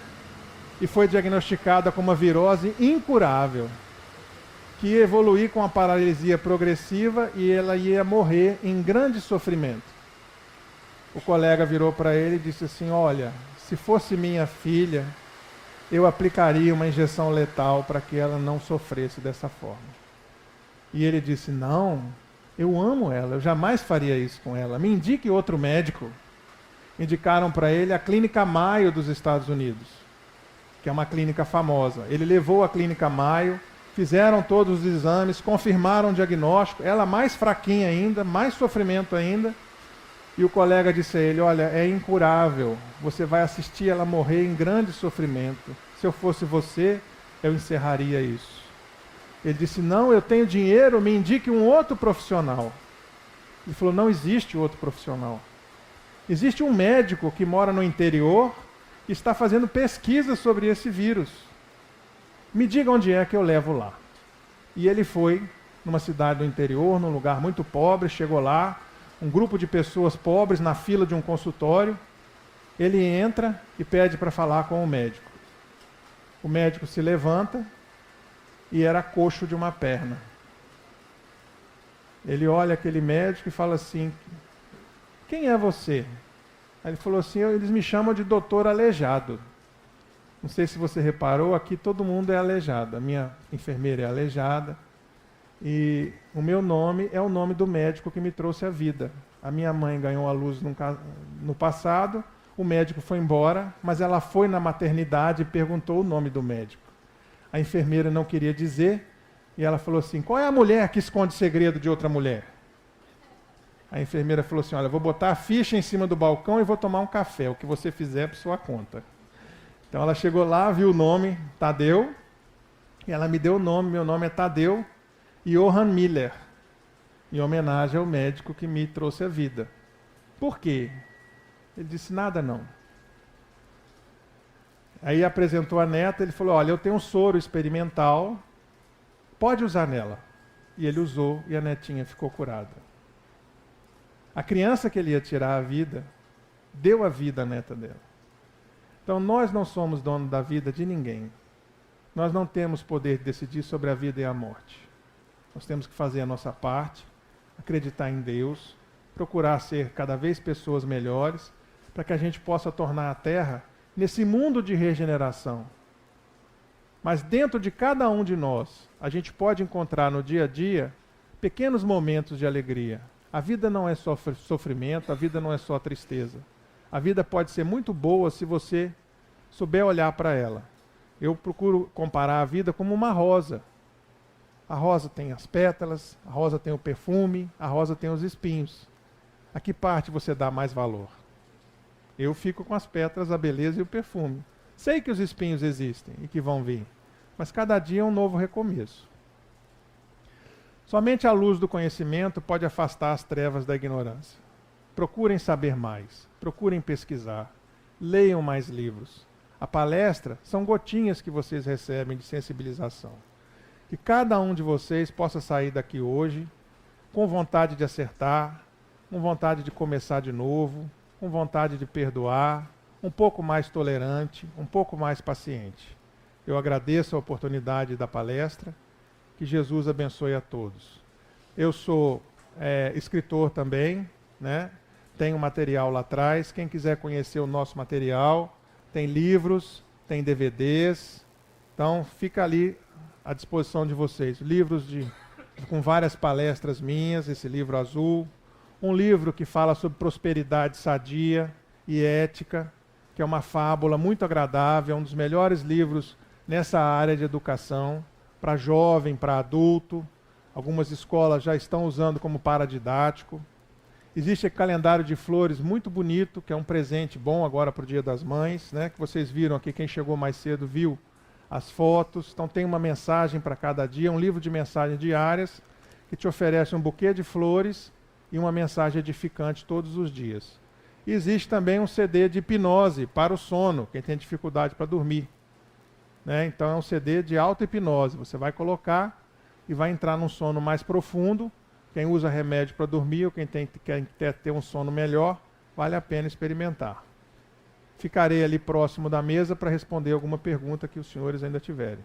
A: e foi diagnosticada com uma virose incurável, que ia evoluir com a paralisia progressiva e ela ia morrer em grande sofrimento. O colega virou para ele e disse assim: olha, se fosse minha filha, eu aplicaria uma injeção letal para que ela não sofresse dessa forma. E ele disse: não, eu amo ela, eu jamais faria isso com ela. Me indique outro médico. Indicaram para ele a Clínica Mayo dos Estados Unidos, que é uma clínica famosa. Ele levou a Clínica Mayo, fizeram todos os exames, confirmaram o diagnóstico, ela mais fraquinha ainda, mais sofrimento ainda. E o colega disse a ele: olha, é incurável, você vai assistir ela morrer em grande sofrimento. Se eu fosse você, eu encerraria isso. Ele disse: não, eu tenho dinheiro, me indique um outro profissional. Ele falou: não existe outro profissional. Existe um médico que mora no interior e está fazendo pesquisa sobre esse vírus. Me diga onde é que eu levo lá. E ele foi numa cidade do interior, num lugar muito pobre, chegou lá, um grupo de pessoas pobres na fila de um consultório. Ele entra e pede para falar com o médico. O médico se levanta e era coxo de uma perna. Ele olha aquele médico e fala assim: quem é você? Aí ele falou assim: eles me chamam de doutor aleijado. Não sei se você reparou, aqui todo mundo é aleijado. A minha enfermeira é aleijada. E o meu nome é o nome do médico que me trouxe a vida. A minha mãe ganhou a luz no passado, o médico foi embora, mas ela foi na maternidade e perguntou o nome do médico. A enfermeira não queria dizer, e ela falou assim: qual é a mulher que esconde segredo de outra mulher? A enfermeira falou assim: olha, eu vou botar a ficha em cima do balcão e vou tomar um café, o que você fizer por sua conta. Então ela chegou lá, viu o nome, Tadeu, e ela me deu o nome, meu nome é Tadeu Johann Miller, em homenagem ao médico que me trouxe a vida. Por quê? Ele disse: nada não. Aí apresentou a neta, ele falou: olha, eu tenho um soro experimental, pode usar nela. E ele usou e a netinha ficou curada. A criança que ele ia tirar a vida, deu a vida à neta dela. Então nós não somos donos da vida de ninguém. Nós não temos poder de decidir sobre a vida e a morte. Nós temos que fazer a nossa parte, acreditar em Deus, procurar ser cada vez pessoas melhores, para que a gente possa tornar a Terra nesse mundo de regeneração. Mas dentro de cada um de nós, a gente pode encontrar no dia a dia pequenos momentos de alegria. A vida não é só sofrimento, a vida não é só tristeza. A vida pode ser muito boa se você souber olhar para ela. Eu procuro comparar a vida como uma rosa. A rosa tem as pétalas, a rosa tem o perfume, a rosa tem os espinhos. A que parte você dá mais valor? Eu fico com as pétalas, a beleza e o perfume. Sei que os espinhos existem e que vão vir, mas cada dia é um novo recomeço. Somente a luz do conhecimento pode afastar as trevas da ignorância. Procurem saber mais, procurem pesquisar, leiam mais livros. A palestra são gotinhas que vocês recebem de sensibilização. que cada um de vocês possa sair daqui hoje com vontade de acertar, com vontade de começar de novo, com vontade de perdoar, um pouco mais tolerante, um pouco mais paciente. Eu agradeço a oportunidade da palestra. Que Jesus abençoe a todos. Eu sou escritor também, né? Tenho material lá atrás. Quem quiser conhecer o nosso material, tem livros, tem DVDs. Então, fica ali à disposição de vocês. Livros com várias palestras minhas, esse livro azul. Um livro que fala sobre prosperidade sadia e ética, que é uma fábula muito agradável, é um dos melhores livros nessa área de educação, para jovem, para adulto. Algumas escolas já estão usando como paradidático. Existe aquele calendário de flores muito bonito, que é um presente bom agora para o Dia das Mães, né? Que vocês viram aqui, quem chegou mais cedo viu as fotos. Então tem uma mensagem para cada dia, um livro de mensagens diárias, que te oferece um buquê de flores e uma mensagem edificante todos os dias. E existe também um CD de hipnose para o sono, quem tem dificuldade para dormir. Né? Então é um CD de auto-hipnose. Você vai colocar e vai entrar num sono mais profundo. Quem usa remédio para dormir ou quem quer ter um sono melhor, vale a pena experimentar. Ficarei ali próximo da mesa para responder alguma pergunta que os senhores ainda tiverem.